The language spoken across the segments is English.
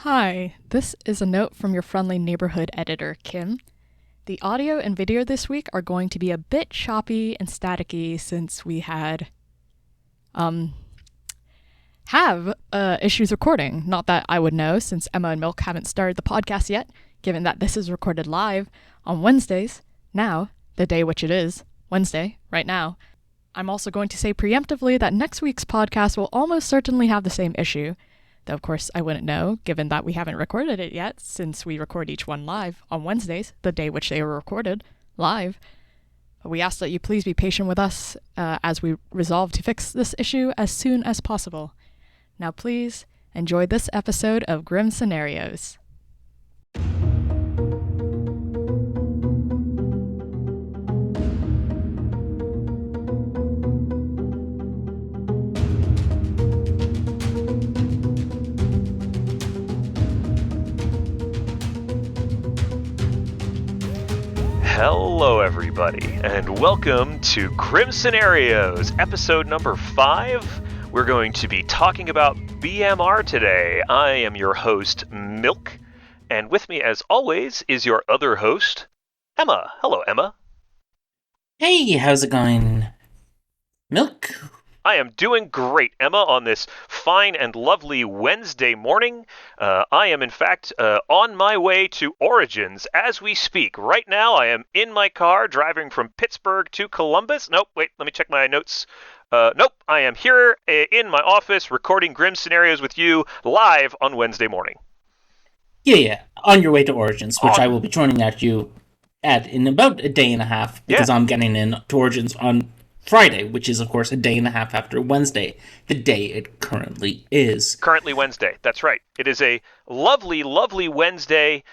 Hi, this is a note from your friendly neighborhood editor, Kim. The audio and video this week are going to be a bit choppy and staticky since we um, have issues recording. Not that I would know, since Emma and Milk haven't started the podcast yet, given that this is recorded live on Wednesdays, now, the day which it is, Wednesday, right now. I'm also going to say preemptively that next week's podcast will almost certainly have the same issue, though of course I wouldn't know, given that we haven't recorded it yet, since we record each one live on Wednesdays, the day which they were recorded, live. We ask that you please be patient with us as we resolve to fix this issue as soon as possible. Now please, enjoy this episode of Grim Scenarios. Hello everybody, and welcome to Grim Scenarios, episode number 5. We're going to be talking about BMR today. I am your host, Milk, and with me as always is your other host, Emma. Hello, Emma. Hey, how's it going? Milk? I am doing great, Emma, on this fine and lovely Wednesday morning. I am, in fact, on my way to Origins as we speak. Right now, I am in my car driving from Pittsburgh to Columbus. Nope, wait, let me check my notes. Nope, I am here in my office recording Grim Scenarios with you live on Wednesday morning. Yeah, on your way to Origins, which I will be joining you in about a day and a half, because I'm getting in to Origins on Friday, which is, of course, a day and a half after Wednesday, the day it currently is. Currently Wednesday, that's right. It is a lovely, lovely Wednesday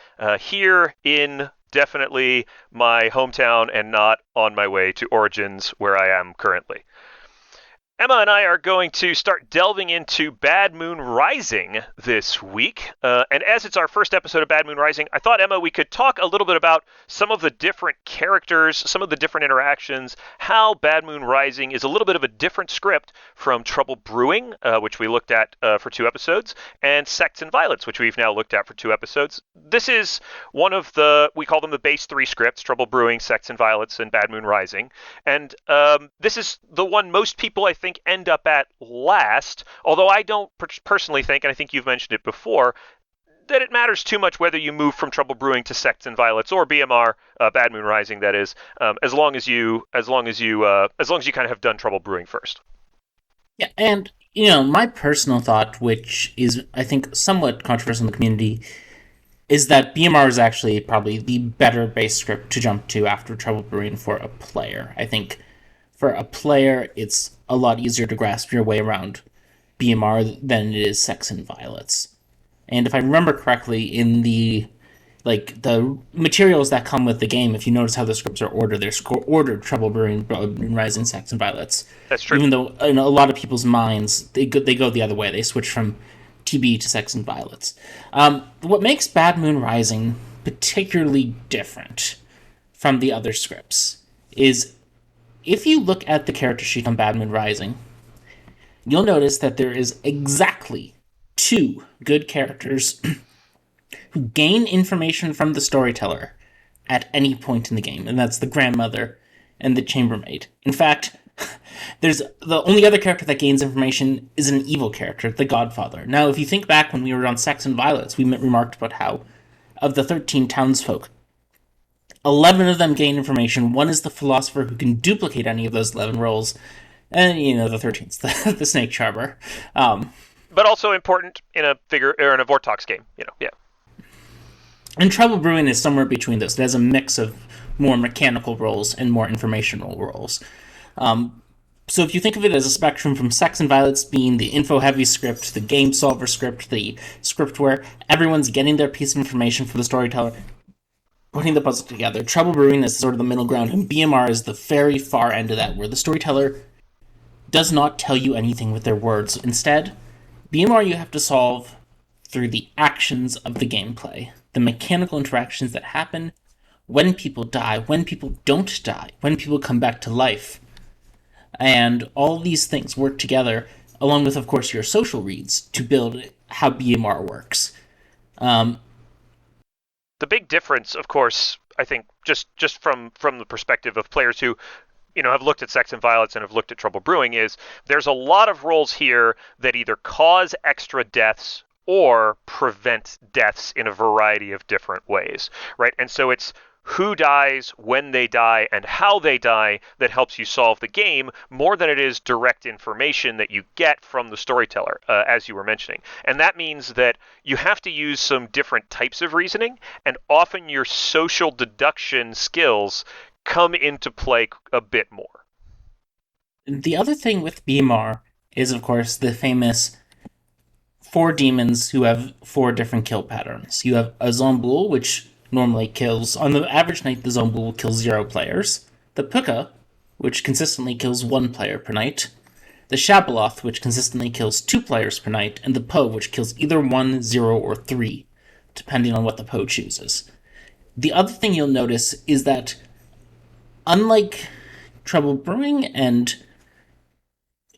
here in definitely my hometown and not on my way to Origins where I am currently. Emma and I are going to start delving into Bad Moon Rising this week. And as it's our first episode of Bad Moon Rising, I thought, Emma, we could talk a little bit about some of the different characters, some of the different interactions, how Bad Moon Rising is a little bit of a different script from Trouble Brewing, which we looked at for 2 episodes, and Sects and Violets, which we've now looked at for 2 episodes. This is one of we call them the base 3 scripts, Trouble Brewing, Sects and Violets, and Bad Moon Rising. And this is the one most people, I think, end up at last, although I don't personally think, and I think you've mentioned it before, that it matters too much whether you move from Trouble Brewing to Sects and Violets or BMR, Bad Moon Rising, that is, as long as you kind of have done Trouble Brewing first. Yeah, and my personal thought, which is I think somewhat controversial in the community, is that BMR is actually probably the better base script to jump to after Trouble Brewing for a player. I think for a player, it's a lot easier to grasp your way around BMR than it is Sects and Violets. And if I remember correctly, in the materials that come with the game, if you notice how the scripts are ordered, they're ordered Trouble Brewing, Rising, Sects and Violets. That's true. Even though in a lot of people's minds, they go the other way. They switch from TB to Sects and Violets. What makes Bad Moon Rising particularly different from the other scripts is, if you look at the character sheet on Bad Moon Rising, you'll notice that there is exactly 2 good characters who gain information from the storyteller at any point in the game, and that's the grandmother and the chambermaid. In fact, there's the only other character that gains information is an evil character, the Godfather. Now, if you think back when we were on Sects and Violets, we remarked about how, of the 13 townsfolk, 11 of them gain information. 1 is the philosopher who can duplicate any of those 11 roles. And, the 13th, the snake charmer. But also important in a Vortox game, yeah. And Trouble Brewing is somewhere between those. It has a mix of more mechanical roles and more informational roles. So if you think of it as a spectrum from Sects and Violets being the info-heavy script, the game solver script, the script where everyone's getting their piece of information from the storyteller, putting the puzzle together, Trouble Brewing is sort of the middle ground, and BMR is the very far end of that, where the storyteller does not tell you anything with their words. Instead, BMR you have to solve through the actions of the gameplay, the mechanical interactions that happen when people die, when people don't die, when people come back to life. And all these things work together, along with, of course, your social reads, to build how BMR works. The big difference, of course, I think, just from the perspective of players who have looked at Sex and Violence and have looked at Trouble Brewing, is there's a lot of roles here that either cause extra deaths or prevent deaths in a variety of different ways, right? And so it's who dies, when they die, and how they die that helps you solve the game more than it is direct information that you get from the storyteller, as you were mentioning. And that means that you have to use some different types of reasoning, and often your social deduction skills come into play a bit more. The other thing with BMR is, of course, the famous 4 demons who have 4 different kill patterns. You have a Zomboul, which normally kills, on the average night, the Zomboul will kill 0 players. The Puka, which consistently kills 1 player per night. The Shabaloth, which consistently kills 2 players per night. And the Po, which kills either 1, 0, or 3, depending on what the Po chooses. The other thing you'll notice is that, unlike Trouble Brewing and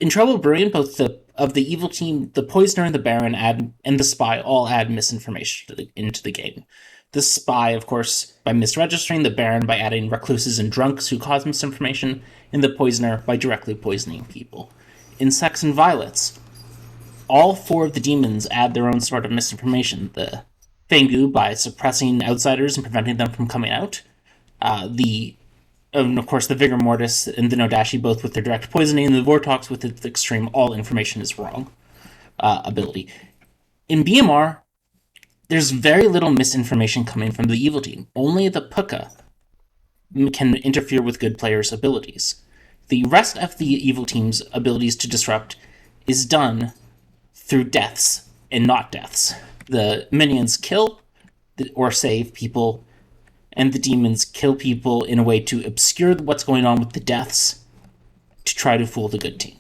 in Trouble Brewing, both the evil team, the Poisoner and the Baron and the Spy all add misinformation into the game. The Spy, of course, by misregistering, the Baron by adding recluses and drunks who cause misinformation, and the Poisoner by directly poisoning people. In Sex and Violence, all 4 of the demons add their own sort of misinformation. The Fengu by suppressing outsiders and preventing them from coming out. And of course, the Vigor Mortis and the Nodashi, both with their direct poisoning, and the Vortox with its extreme all information is wrong ability. In BMR, there's very little misinformation coming from the evil team. Only the Puka can interfere with good players' abilities. The rest of the evil team's abilities to disrupt is done through deaths and not deaths. The minions kill or save people, and the demons kill people in a way to obscure what's going on with the deaths to try to fool the good team.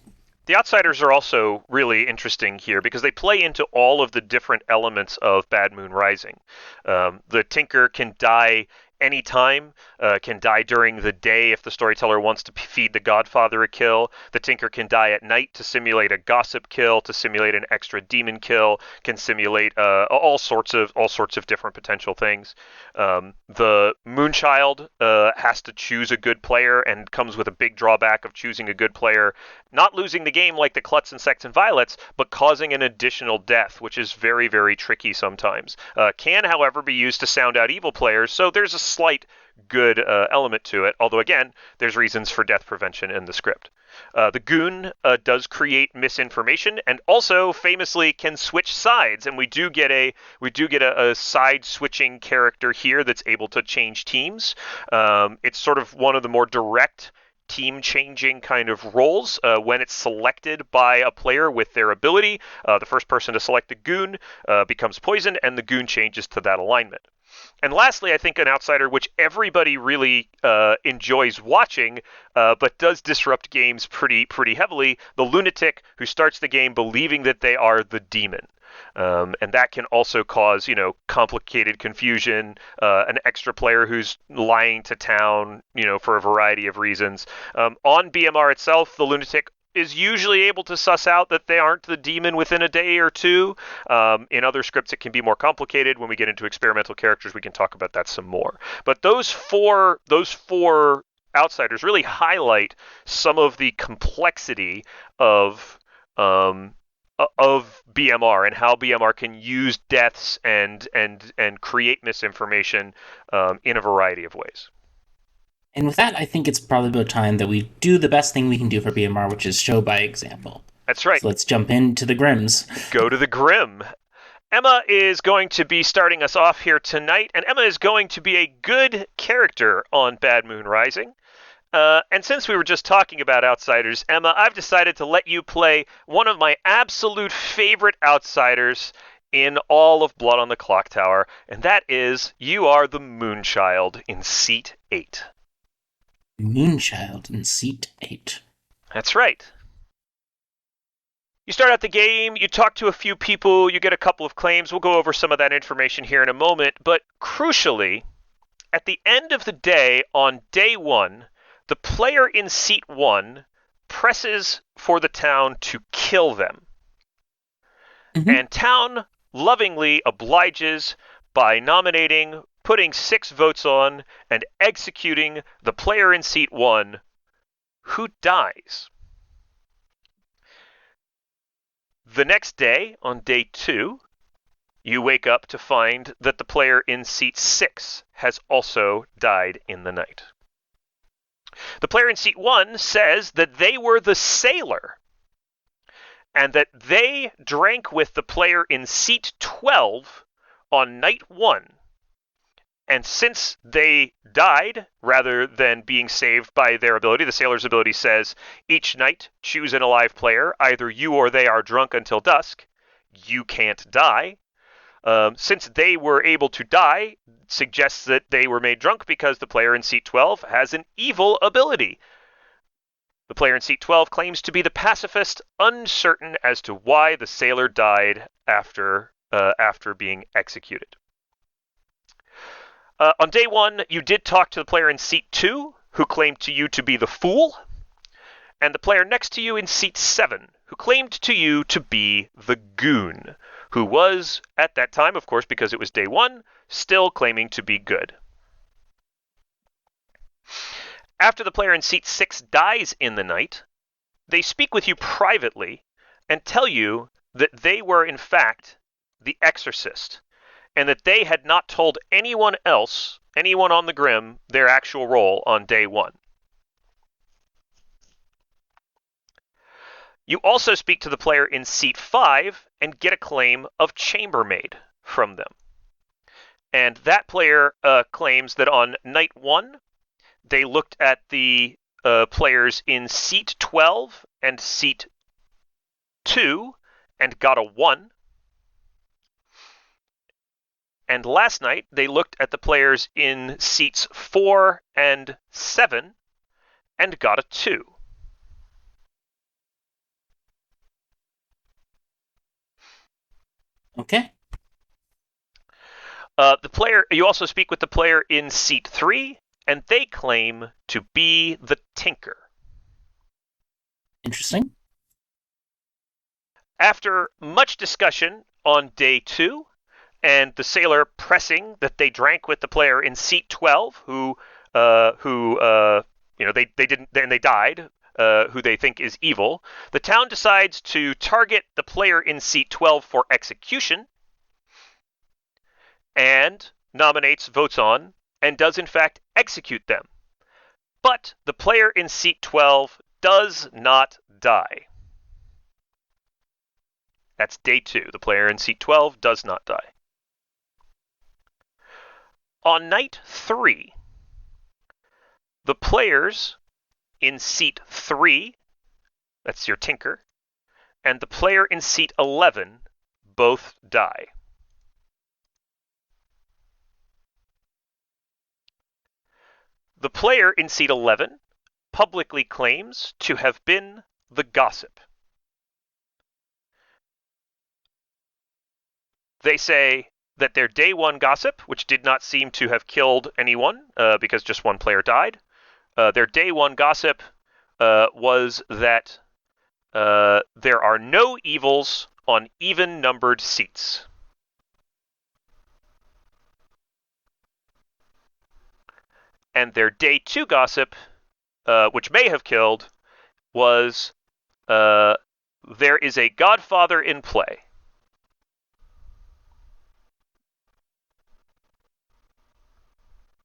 The Outsiders are also really interesting here because they play into all of the different elements of Bad Moon Rising. The Tinker can die anytime, can die during the day if the storyteller wants to feed the Godfather a kill. The Tinker can die at night to simulate a gossip kill, to simulate an extra demon kill, can simulate all sorts of different potential things. The Moonchild has to choose a good player and comes with a big drawback of choosing a good player, not losing the game like the Klutz and Sex and Violets, but causing an additional death, which is very, very tricky sometimes. Can, however, be used to sound out evil players, so there's a slight good element to it, although again, there's reasons for death prevention in the script. The Goon does create misinformation and also famously can switch sides, and we do get a side switching character here that's able to change teams. It's sort of one of the more direct team-changing kind of roles when it's selected by a player with their ability. The first person to select the Goon becomes poisoned, and the Goon changes to that alignment. And lastly, I think an outsider which everybody really enjoys watching, but does disrupt games pretty heavily, the Lunatic, who starts the game believing that they are the demon. And that can also cause, complicated confusion, an extra player who's lying to town, for a variety of reasons. On BMR itself, the Lunatic is usually able to suss out that they aren't the demon within a day or two. In other scripts, it can be more complicated. When we get into experimental characters, we can talk about that some more. But those four outsiders really highlight some of the complexity of BMR and how BMR can use deaths and create misinformation in a variety of ways. And with that, I think it's probably about time that we do the best thing we can do for BMR, which is show by example. That's right. So let's jump into the Grims. Go to the Grim. Emma is going to be starting us off here tonight, and Emma is going to be a good character on Bad Moon Rising. And since we were just talking about outsiders, Emma, I've decided to let you play one of my absolute favorite outsiders in all of Blood on the Clocktower, and that is you are the Moonchild in Seat 8. Moonchild in Seat 8. That's right. You start out the game, you talk to a few people, you get a couple of claims. We'll go over some of that information here in a moment, but crucially, at the end of the day, on day 1, the player in Seat 1 presses for the town to kill them. Mm-hmm. And town lovingly obliges by nominating, putting 6 votes on, and executing the player in seat 1 who dies. The next day, on day 2, you wake up to find that the player in seat 6 has also died in the night. The player in seat 1 says that they were the sailor and that they drank with the player in seat 12 on night 1. And since they died, rather than being saved by their ability, the sailor's ability says, each night choose an alive player, either you or they are drunk until dusk, you can't die. Since they were able to die, suggests that they were made drunk because the player in seat 12 has an evil ability. The player in seat 12 claims to be the pacifist, uncertain as to why the sailor died after being executed. On day 1, you did talk to the player in seat 2, who claimed to you to be the fool, and the player next to you in seat 7, who claimed to you to be the goon, who was, at that time, of course, because it was day 1, still claiming to be good. After the player in seat 6 dies in the night, they speak with you privately and tell you that they were, in fact, the exorcist, and that they had not told anyone else, anyone on the Grim, their actual role on day 1. You also speak to the player in seat 5 and get a claim of chambermaid from them. And that player claims that on night 1, they looked at the players in seat 12 and seat 2 and got a 1. And last night, they looked at the players in seats 4 and 7 and got a 2. Okay. You also speak with the player in seat 3, and they claim to be the Tinker. Interesting. After much discussion on day 2, and the sailor pressing that they drank with the player in seat 12, who they didn't, and they died, who they think is evil, the town decides to target the player in seat 12 for execution, and nominates, votes on, and does in fact execute them. But the player in seat 12 does not die. That's day 2. The player in seat 12 does not die. On night 3, the players in seat 3, that's your Tinker, and the player in seat 11 both die. The player in seat 11 publicly claims to have been the gossip. They say that their day 1 gossip, which did not seem to have killed anyone because just one player died, their day 1 gossip was that there are no evils on even-numbered seats. And their day 2 gossip, which may have killed, was there is a Godfather in play.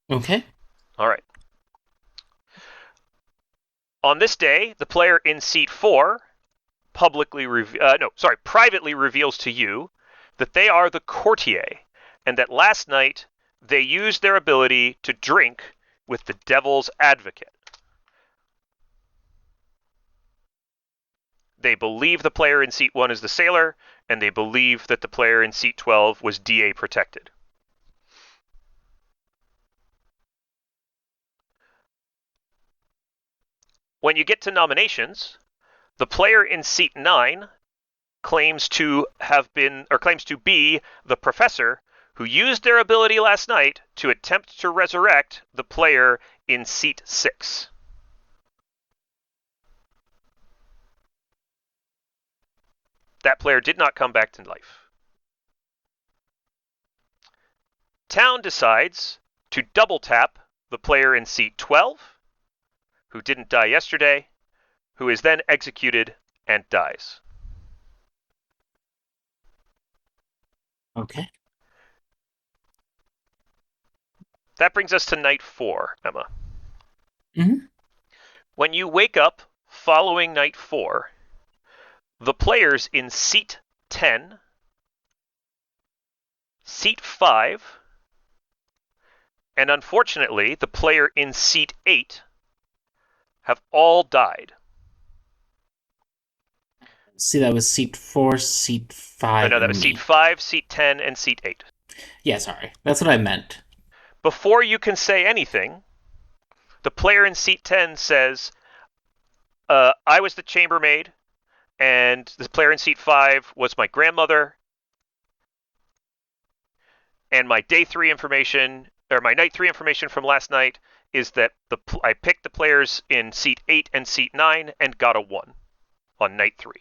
Okay. All right. On this day, the player in seat 4 privately reveals to you that they are the courtier, and that last night they used their ability to drink with the devil's advocate. They believe the player in seat 1 is the sailor, and they believe that the player in seat 12 was DA protected. When you get to nominations, the player in seat 9 claims to be the professor who used their ability last night to attempt to resurrect the player in seat 6. That player did not come back to life. town decides to double tap the player in seat 12, who didn't die yesterday, who is then executed and dies. Okay. That brings us to night 4, Emma. Mm-hmm. When you wake up following night 4, the players in seat 10, seat 5, and unfortunately, the player in seat 8 have all died. See, that was seat 4, seat 5, No, that and was me. seat 5, seat 10, and seat 8. Yeah, sorry. That's what I meant. Before you can say anything, the player in seat 10 says, I was the chambermaid, and the player in seat 5 was my grandmother, and my day 3 information, or my night 3 information from last night is that I picked the players in seat 8 and seat 9 and got a 1 on night 3.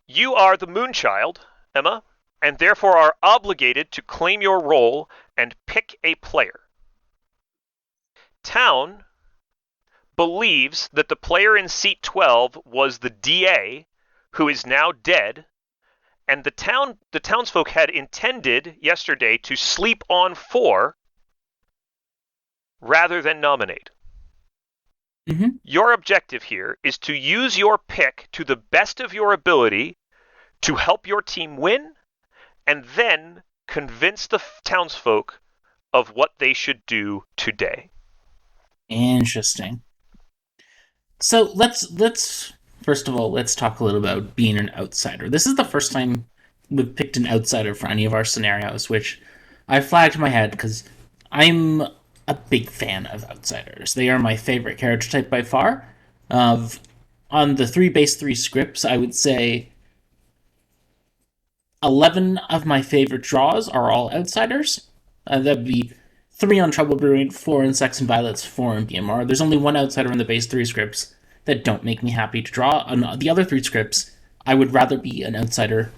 You are the Moonchild, Emma, and therefore are obligated to claim your role and pick a player. Town believes that the player in seat 12 was the DA, who is now dead, and the townsfolk had intended yesterday to sleep on 4 rather than nominate. Mm-hmm. Your objective here is to use your pick to the best of your ability to help your team win, and then convince the townsfolk of what they should do today. Interesting. So let's first of all let's talk a little about being an outsider. This is the first time we've picked an outsider for any of our scenarios, which I flagged in my head because I'm a big fan of outsiders. They are my favorite character type by far. Of on the 3 scripts, I would say 11 of my favorite draws are all outsiders. That'd be 3 on Trouble Brewing, 4 in Sex and Violets, 4 in BMR. There's only one outsider in the base 3 scripts that don't make me happy to draw. On the other 3 scripts, I would rather be an outsider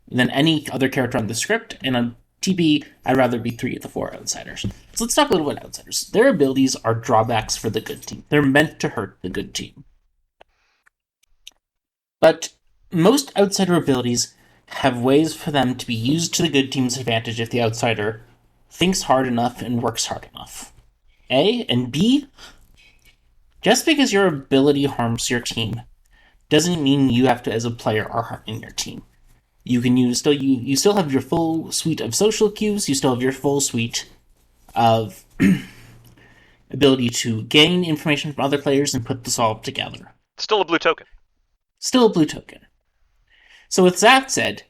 than any other character on the script, and on TB, I'd rather be 3 of the 4 outsiders. So let's talk a little about outsiders. Their abilities are drawbacks for the good team. They're meant to hurt the good team. But most outsider abilities have ways for them to be used to the good team's advantage if the outsider thinks hard enough and works hard enough. A, and B, just because your ability harms your team doesn't mean you have to, as a player, are harming your team. You can use you still have your full suite of social cues. You still have your full suite of ability to gain information from other players and put this all together. Still a blue token. Still a blue token. So with that said,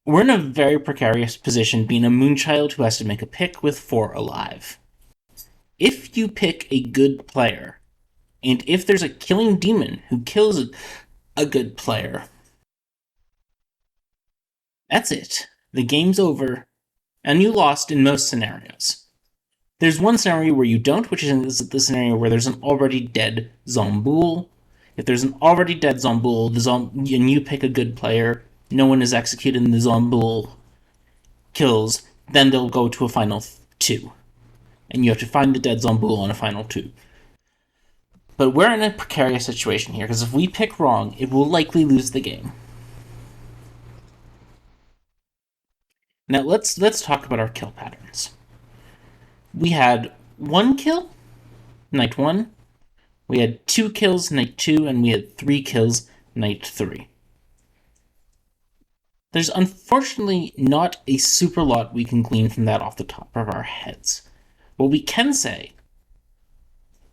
we're in a very precarious position being a Moonchild who has to make a pick with 4 alive. If you pick a good player, and if there's a killing demon who kills a good player, that's it. The game's over, and you lost in most scenarios. There's one scenario where you don't, which is the scenario where there's an already dead Zomboul. If there's an already dead Zomboul, and you pick a good player, no one is executed and the Zomboul kills, then they'll go to a final 2. And you have to find the dead Zomboul on a final 2. But we're in a precarious situation here, because if we pick wrong, it will likely lose the game. Now let's talk about our kill patterns. We had 1 kill, night 1. We had 2 kills, night 2, and we had 3 kills, night 3. There's unfortunately not a super lot we can glean from that off the top of our heads. What we can say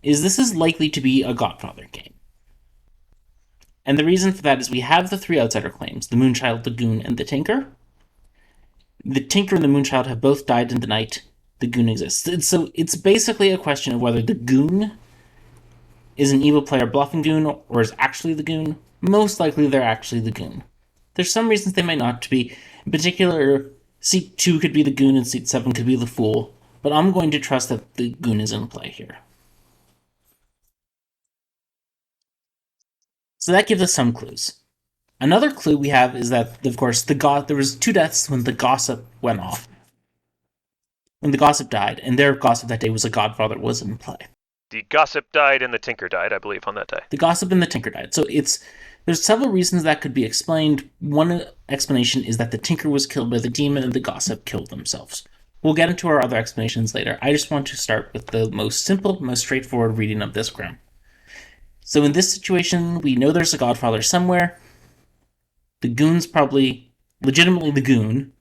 is this is likely to be a Godfather game. And the reason for that is we have the 3 outsider claims, the Moonchild, the Goon, and the Tinker. The Tinker and the Moonchild have both died in the night. The Goon exists. So it's basically a question of whether the Goon is an evil player bluffing Goon or is actually the Goon. Most likely they're actually the Goon. There's some reasons they might not be. In particular, seat 2 could be the Goon and seat 7 could be the Fool. But I'm going to trust that the Goon is in play here. So that gives us some clues. Another clue we have is that, of course, there was 2 deaths when the gossip went off. When the gossip died, and their gossip that day was a godfather was in play. The gossip died and the tinker died, I believe, on that day. The gossip and the tinker died. So there's several reasons that could be explained. One explanation is that the tinker was killed by the demon and the gossip killed themselves. We'll get into our other explanations later. I just want to start with the most simple, most straightforward reading of this grim. So in this situation, we know there's a godfather somewhere. The goon's probably legitimately the goon.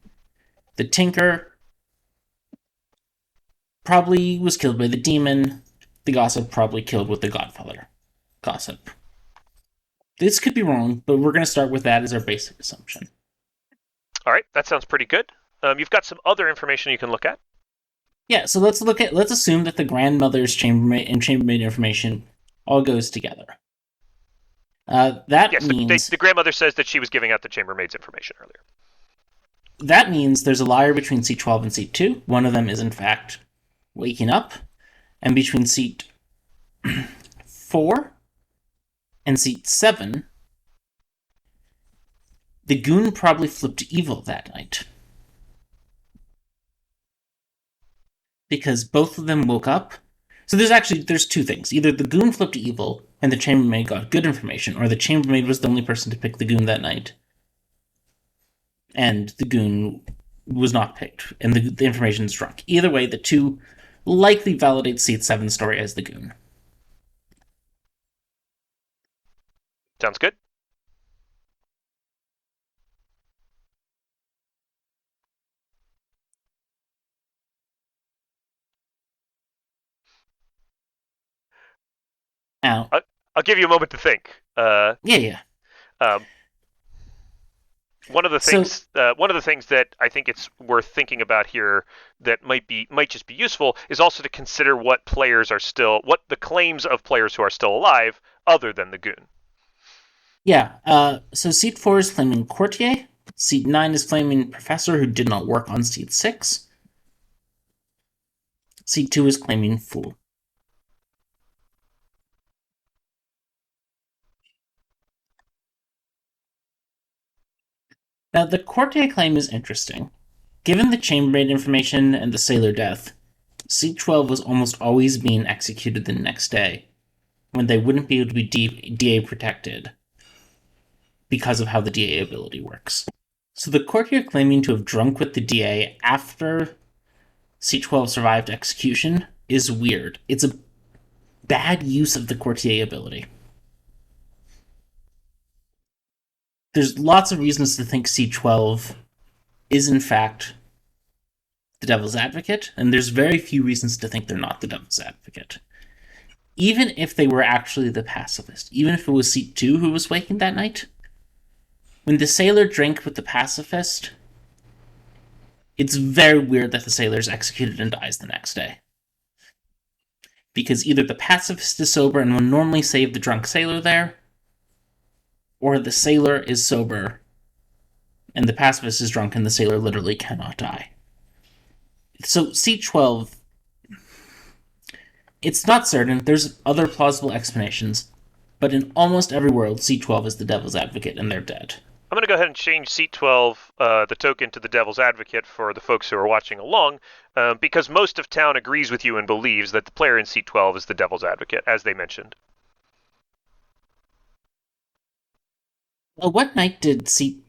The tinker probably was killed by the demon. The gossip probably killed with the godfather. Gossip. This could be wrong, but we're going to start with that as our basic assumption. All right, that sounds pretty good. You've got some other information you can look at. Yeah, so let's assume that the grandmother's chambermaid and chambermaid information all goes together. That means the grandmother says that she was giving out the chambermaid's information earlier. That means there's a liar between seat 12 and seat 2. One of them is, in fact, waking up. And between seat 4 and seat 7, the goon probably flipped evil that night. Because both of them woke up. So there's 2 things. Either the goon flipped evil and the chambermaid got good information, or the chambermaid was the only person to pick the goon that night. And the goon was not picked, and the information is drunk. Either way, the 2 likely validate seat 7's story as the goon. Sounds good. Now, I'll give you a moment to think. Yeah. One of the things that I think it's worth thinking about here that might just be useful is also to consider what the claims of players who are still alive other than the goon. Yeah. So seat 4 is claiming courtier. Seat 9 is claiming professor who did not work on seat 6. Seat 2 is claiming fool. Now, the courtier claim is interesting. Given the chambermaid information and the sailor death, seat 12 was almost always being executed the next day, when they wouldn't be able to be DA protected because of how the DA ability works. So the courtier claiming to have drunk with the DA after C12 survived execution is weird. It's a bad use of the courtier ability. There's lots of reasons to think C12 is in fact the devil's advocate, and there's very few reasons to think they're not the devil's advocate. Even if they were actually the pacifist, even if it was seat 2 who was waking that night, when the sailor drank with the pacifist, it's very weird that the sailor is executed and dies the next day. Because either the pacifist is sober and will normally save the drunk sailor there, or the sailor is sober and the pacifist is drunk and the sailor literally cannot die. So C12, it's not certain. There's other plausible explanations, but in almost every world, C12 is the devil's advocate and they're dead. I'm going to go ahead and change seat 12, the token, to the devil's advocate for the folks who are watching along, because most of town agrees with you and believes that the player in seat 12 is the devil's advocate, as they mentioned. What night did seat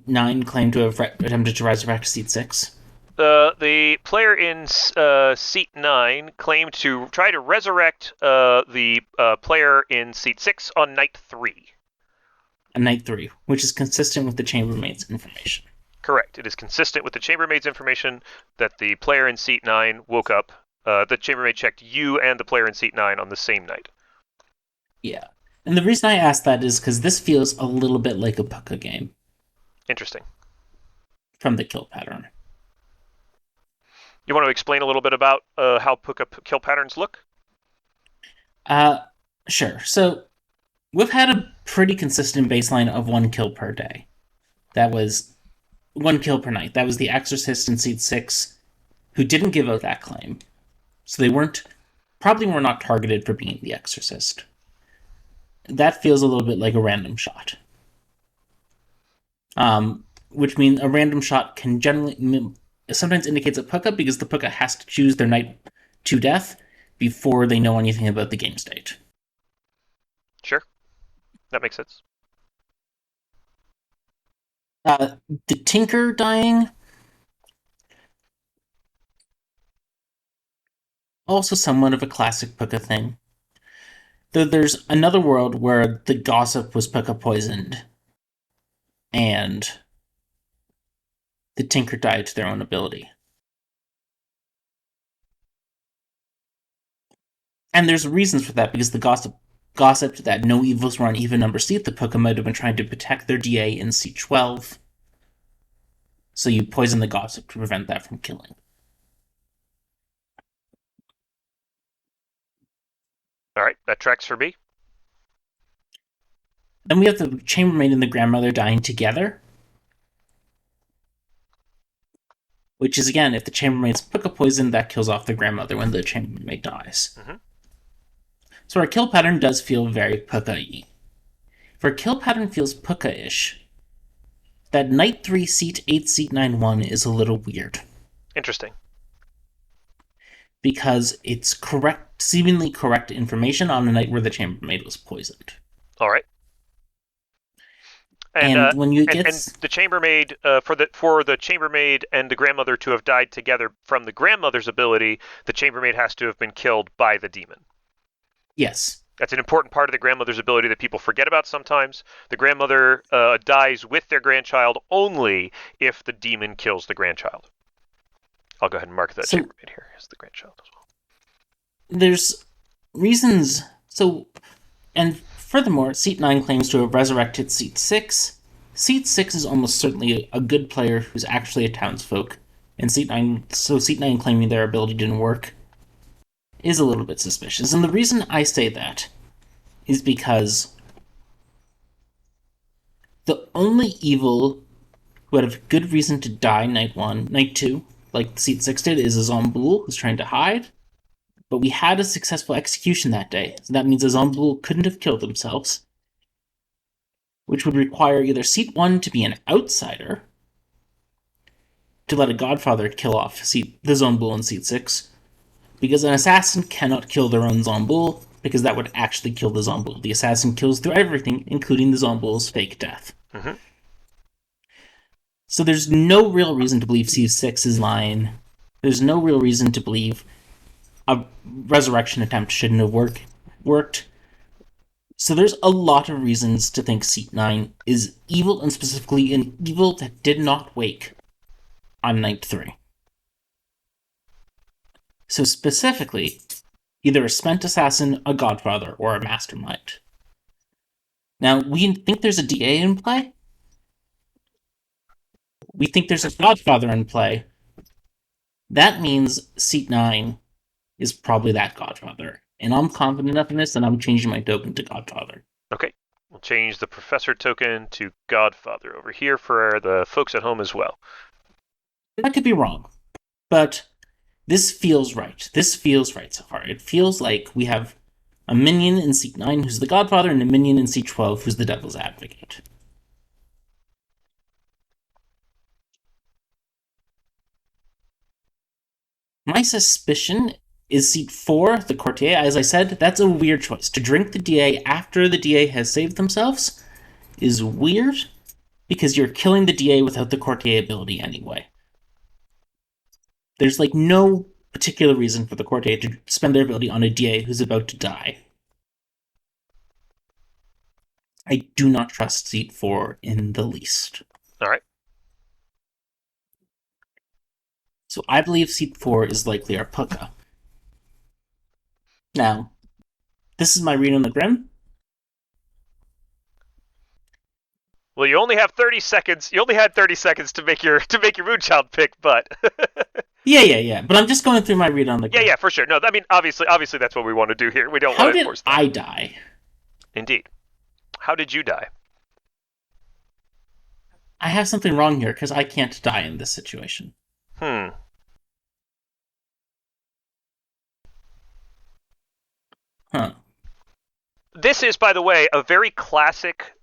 9 claim to have attempted to rise back to seat 6? The player in seat 9 claimed to try to resurrect the player in seat 6 on night 3. On night 3, which is consistent with the chambermaid's information. Correct. It is consistent with the chambermaid's information that the player in seat 9 woke up. The chambermaid checked you and the player in seat 9 on the same night. Yeah. And the reason I asked that is because this feels a little bit like a pucka game. Interesting. From the kill pattern. You want to explain a little bit about how pucka kill patterns look? Sure. So, we've had a pretty consistent baseline of 1 kill per day. That was 1 kill per night. That was the Exorcist in seat 6, who didn't give out that claim. So they probably were not targeted for being the Exorcist. That feels a little bit like a random shot. which means a random shot can generally sometimes indicates a puka because the puka has to choose their knight to death before they know anything about the game state. Sure, that makes sense. Uh, the Tinker dying, also somewhat of a classic puka thing. Though there's another world where the gossip was puka poisoned, and the Tinker died to their own ability. And there's reasons for that because the gossiped that no evils were on even number seat. The Puka might have been trying to protect their DA in seat 12. So you poison the gossip to prevent that from killing. All right, that tracks for me. Then we have the chambermaid and the grandmother dying together. Which is, again, if the chambermaid's Puka poison, that kills off the grandmother when the chambermaid dies. Mm-hmm. So our kill pattern does feel very Puka-y. If our kill pattern feels Puka-ish, that Knight 3 seat 8 seat 9 1 is a little weird. Interesting. Because it's seemingly correct information on a night where the chambermaid was poisoned. All right. And when you and the chambermaid for the chambermaid and the grandmother to have died together from the grandmother's ability, the chambermaid has to have been killed by the demon. Yes. That's an important part of the grandmother's ability that people forget about sometimes. The grandmother dies with their grandchild only if the demon kills the grandchild. I'll go ahead and mark that chambermaid here as the grandchild as well. There's reasons. And furthermore, seat 9 claims to have resurrected seat 6. Seat 6 is almost certainly a good player who's actually a townsfolk. And seat 9 claiming their ability didn't work is a little bit suspicious. And the reason I say that is because the only evil who had a good reason to die night 2, like seat 6 did, is a Zomboul who's trying to hide. But we had a successful execution that day, so that means the Zomboul couldn't have killed themselves, which would require either seat 1 to be an outsider, to let a Godfather kill off the Zomboul in seat 6, because an assassin cannot kill their own Zomboul, because that would actually kill the Zomboul. The assassin kills through everything, including the Zomboul's fake death. Mm-hmm. So there's no real reason to believe seat 6 is lying. There's no real reason to believe a resurrection attempt shouldn't have worked. So there's a lot of reasons to think seat 9 is evil, and specifically an evil that did not wake on night 3. So specifically, either a spent assassin, a godfather, or a mastermind. Now, we think there's a DA in play. We think there's a godfather in play. That means seat 9 is probably that godfather. And I'm confident enough in this that I'm changing my token to godfather. Okay. We'll change the professor token to godfather over here for the folks at home as well. I could be wrong, but this feels right. This feels right so far. It feels like we have a minion in seat 9 who's the godfather and a minion in seat 12 who's the devil's advocate. My suspicion is seat 4, the courtier. As I said, that's a weird choice. To drink the DA after the DA has saved themselves is weird, because you're killing the DA without the courtier ability anyway. There's no particular reason for the courtier to spend their ability on a DA who's about to die. I do not trust seat 4 in the least. All right. So I believe seat 4 is likely our Puka. Now, this is my read on the Grim. Well, you only have 30 seconds. You only had 30 seconds to make your Moonchild pick, but Yeah. But I'm just going through my read on the Grim. Yeah, for sure. No, I mean, obviously that's what we want to do here. We don't want to force that. How did I die? Indeed. How did you die? I have something wrong here, because I can't die in this situation. Huh. This is, by the way, a very classic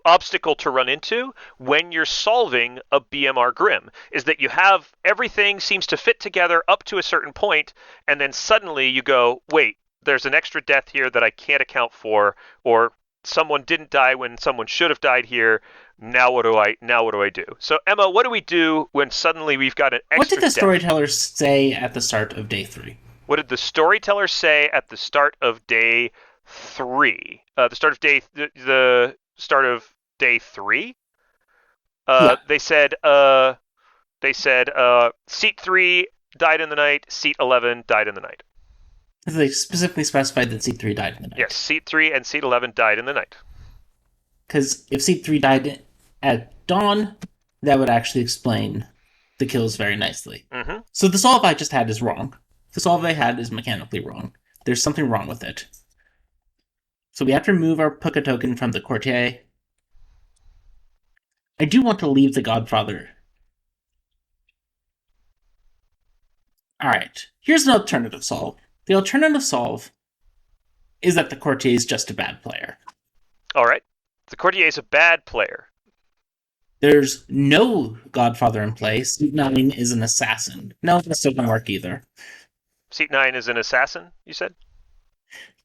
obstacle to run into when you're solving a BMR Grim is that you have everything seems to fit together up to a certain point, and then suddenly you go, wait, there's an extra death here that I can't account for, or someone didn't die when someone should have died here. Now what do I do? So Emma, what do we do when suddenly we've got an What did extra the death? storyteller say at the start of day 3? What did the storyteller say at the start of day 3? The start of day 3. Yeah. They said seat 3 died in the night, seat 11 died in the night. They specifically specified that seat 3 died in the night. Yes, seat 3 and seat 11 died in the night. Because if seat 3 died at dawn, that would actually explain the kills very nicely. Mm-hmm. So the solve I just had is wrong. The solve I had is mechanically wrong. There's something wrong with it. So we have to remove our Puka token from the courtier. I do want to leave the Godfather. Alright, here's an alternative solve. The alternative solve is that the courtier is just a bad player. Alright. The courtier is a bad player. There's no Godfather in play. Seat 9 is an assassin. No, that still doesn't work either. Seat 9 is an assassin, you said?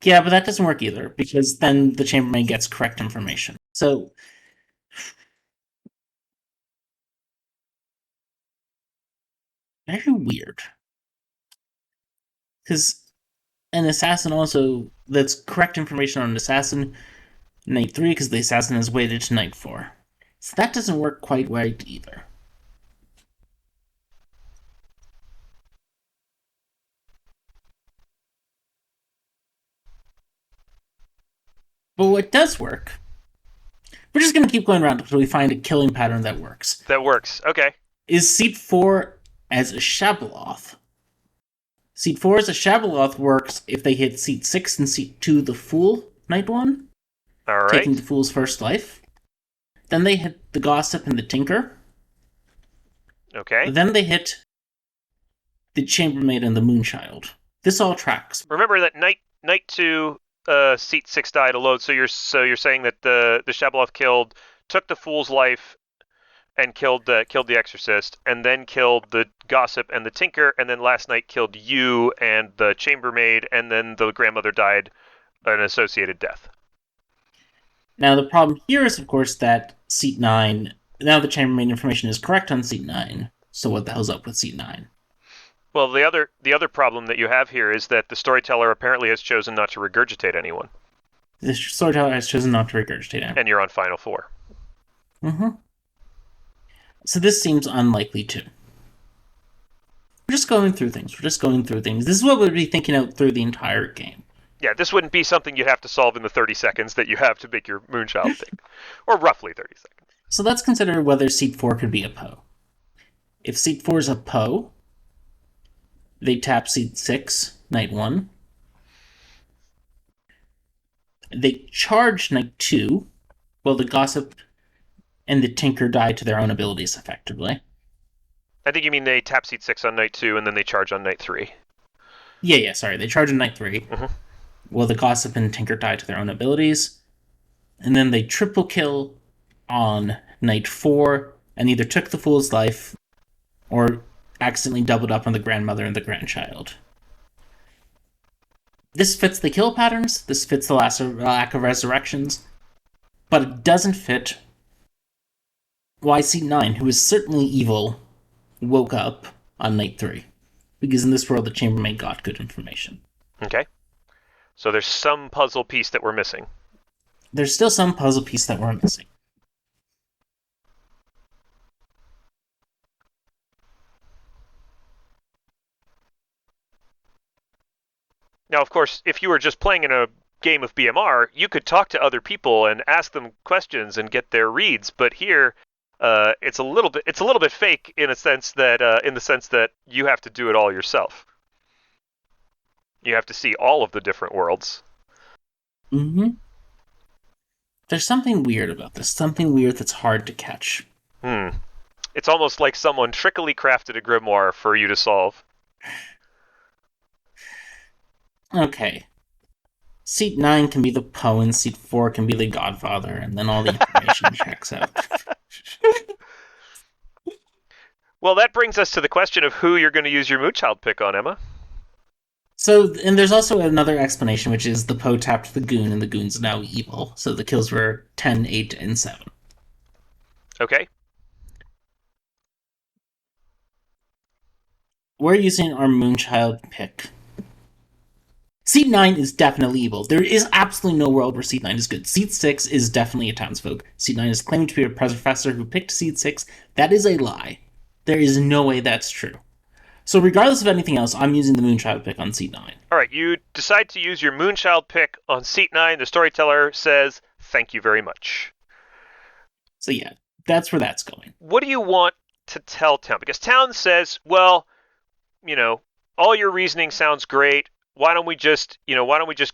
Yeah, but that doesn't work either, because then the chambermaid gets correct information. So very weird. Because an assassin also, that's correct information on an assassin, night 3, because the assassin is weighted to night 4. So that doesn't work quite right either. But what does work, we're just going to keep going around until we find a killing pattern that works. That works. Okay. Is seat 4 as a Shabaloth. Seat 4 as a Shabaloth works if they hit seat 6 and seat 2 the Fool, night 1. Alright. Taking the Fool's first life. Then they hit the Gossip and the Tinker. Okay. Then they hit the Chambermaid and the Moonchild. This all tracks. Remember that night 2, seat 6 died alone. So you're saying that the Shabaloth took the Fool's life and killed the Exorcist, and then killed the Gossip and the Tinker, and then last night killed you and the Chambermaid, and then the grandmother died an associated death. Now the problem here is, of course, that seat 9. Now the Chambermaid information is correct on seat 9. So what the hell's up with seat 9? Well, the other problem that you have here is that the storyteller apparently has chosen not to regurgitate anyone. The storyteller has chosen not to regurgitate anyone. And you're on final 4. Mm-hmm. So this seems unlikely too. We're just going through things. This is what we'd be thinking out through the entire game. Yeah, this wouldn't be something you'd have to solve in the 30 seconds that you have to make your Moonchild thing. Or roughly 30 seconds. So let's consider whether seat 4 could be a Poe. If seat 4 is a Poe, they tap seat 6, night 1. They charge night 2, while the Gossip and the Tinker die to their own abilities, effectively. I think you mean they tap seat 6 on night 2, and then they charge on night 3. Yeah, sorry. They charge on night 3. Mm-hmm. While the Gossip and Tinker die to their own abilities. And then they triple kill on night 4, and either took the Fool's life, or accidentally doubled up on the grandmother and the grandchild. This fits the kill patterns, this fits the lack of resurrections, but it doesn't fit why seat 9, who is certainly evil, woke up on night 3. Because in this world, the Chambermaid got good information. Okay. So there's some puzzle piece that we're missing. There's still some puzzle piece that we're missing. Now, of course, if you were just playing in a game of BMR, you could talk to other people and ask them questions and get their reads. But here, it's a little bit fake in the sense that you have to do it all yourself. You have to see all of the different worlds. Mm-hmm. There's something weird about this. Something weird that's hard to catch. It's almost like someone trickily crafted a grimoire for you to solve. Okay. Seat 9 can be the Poe, and Seat 4 can be the Godfather, and then all the information checks out. Well, that brings us to the question of who you're going to use your Moonchild pick on, Emma. So, and there's also another explanation, which is the Poe tapped the Goon, and the Goon's now evil. So the kills were 10, 8, and 7. Okay. We're using our Moonchild pick. Seat 9 is definitely evil. There is absolutely no world where Seat 9 is good. Seat 6 is definitely a townsfolk. Seat 9 is claimed to be a professor who picked Seat 6. That is a lie. There is no way that's true. So regardless of anything else, I'm using the Moonchild pick on Seat 9. All right, you decide to use your Moonchild pick on Seat 9. The storyteller says, thank you very much. So yeah, that's where that's going. What do you want to tell Town? Because Town says, well, all your reasoning sounds great. Why don't we just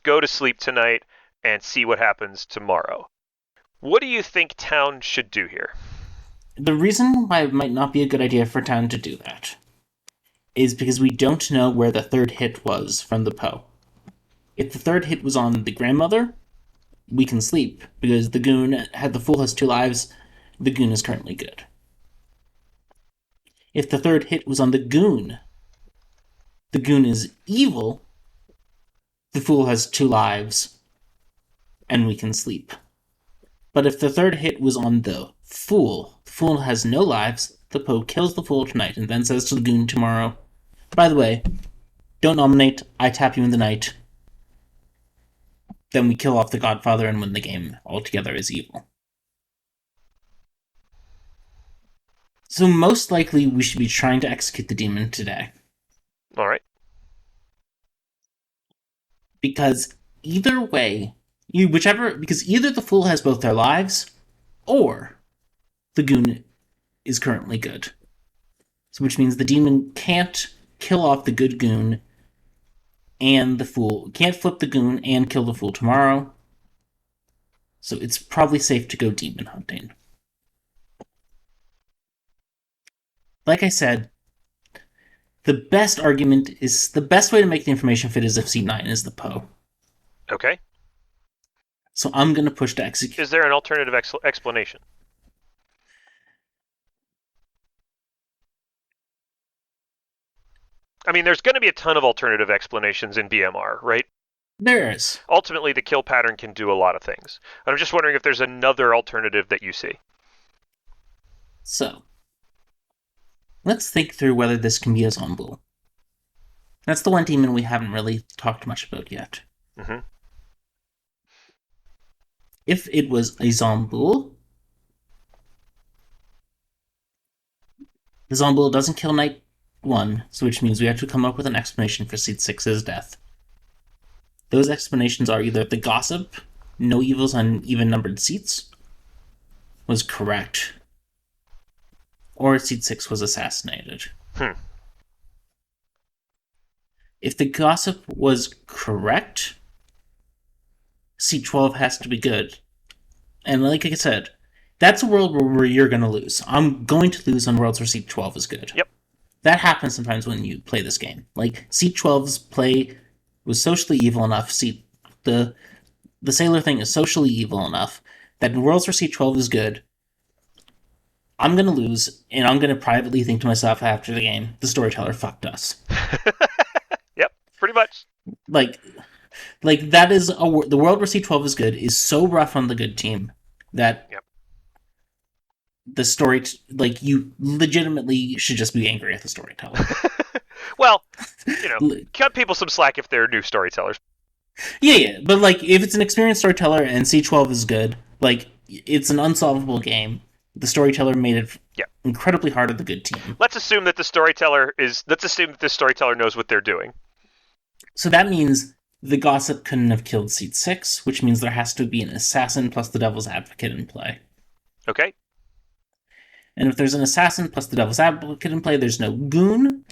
go to sleep tonight and see what happens tomorrow? What do you think Town should do here? The reason why it might not be a good idea for Town to do that is because we don't know where the third hit was from the Poe. If the third hit was on the grandmother, we can sleep, because the Goon had the Fool has 2 lives, the Goon is currently good. If the third hit was on the Goon is evil, the Fool has 2 lives, and we can sleep. But if the third hit was on the Fool has no lives, the Poe kills the Fool tonight, and then says to the Goon tomorrow, by the way, don't nominate, I tap you in the night. Then we kill off the Godfather and win the game altogether as evil. So most likely we should be trying to execute the demon today. All right. Because either way, because either the Fool has both their lives, or the Goon is currently good. So which means the demon can't kill off the good Goon and the Fool. Can't flip the Goon and kill the Fool tomorrow. So it's probably safe to go demon hunting. Like I said, the best way to make the information fit is if C9 is the Poe. Okay. So I'm going to push to execute. Is there an alternative explanation? I mean, there's going to be a ton of alternative explanations in BMR, right? There is. Ultimately, the kill pattern can do a lot of things. I'm just wondering if there's another alternative that you see. So, let's think through whether this can be a Zomboul. That's the one demon we haven't really talked much about yet. Mm-hmm. If it was a Zomboul, the Zomboul doesn't kill Night 1, so which means we have to come up with an explanation for Seat 6's death. Those explanations are either the Gossip, no evils on even-numbered seats, was correct, or Seat 6 was assassinated. If the Gossip was correct, Seat 12 has to be good. And like I said, that's a world where you're going to lose. I'm going to lose on worlds where Seat 12 is good. Yep. That happens sometimes when you play this game. Like, Seat 12's play was socially evil enough. The Sailor thing is socially evil enough that in worlds where Seat 12 is good, I'm going to lose, and I'm going to privately think to myself after the game, the storyteller fucked us. Yep, pretty much. Like that is the world where Seat 12 is good is so rough on the good team that the story, you legitimately should just be angry at the storyteller. Well, cut people some slack if they're new storytellers. Yeah, but if it's an experienced storyteller and Seat 12 is good, it's an unsolvable game. The storyteller made it incredibly hard on the good team. Let's assume that the storyteller knows what they're doing. So that means the Gossip couldn't have killed Seat 6, which means there has to be an assassin plus the Devil's Advocate in play. Okay. And if there's an assassin plus the Devil's Advocate in play, there's no Goon,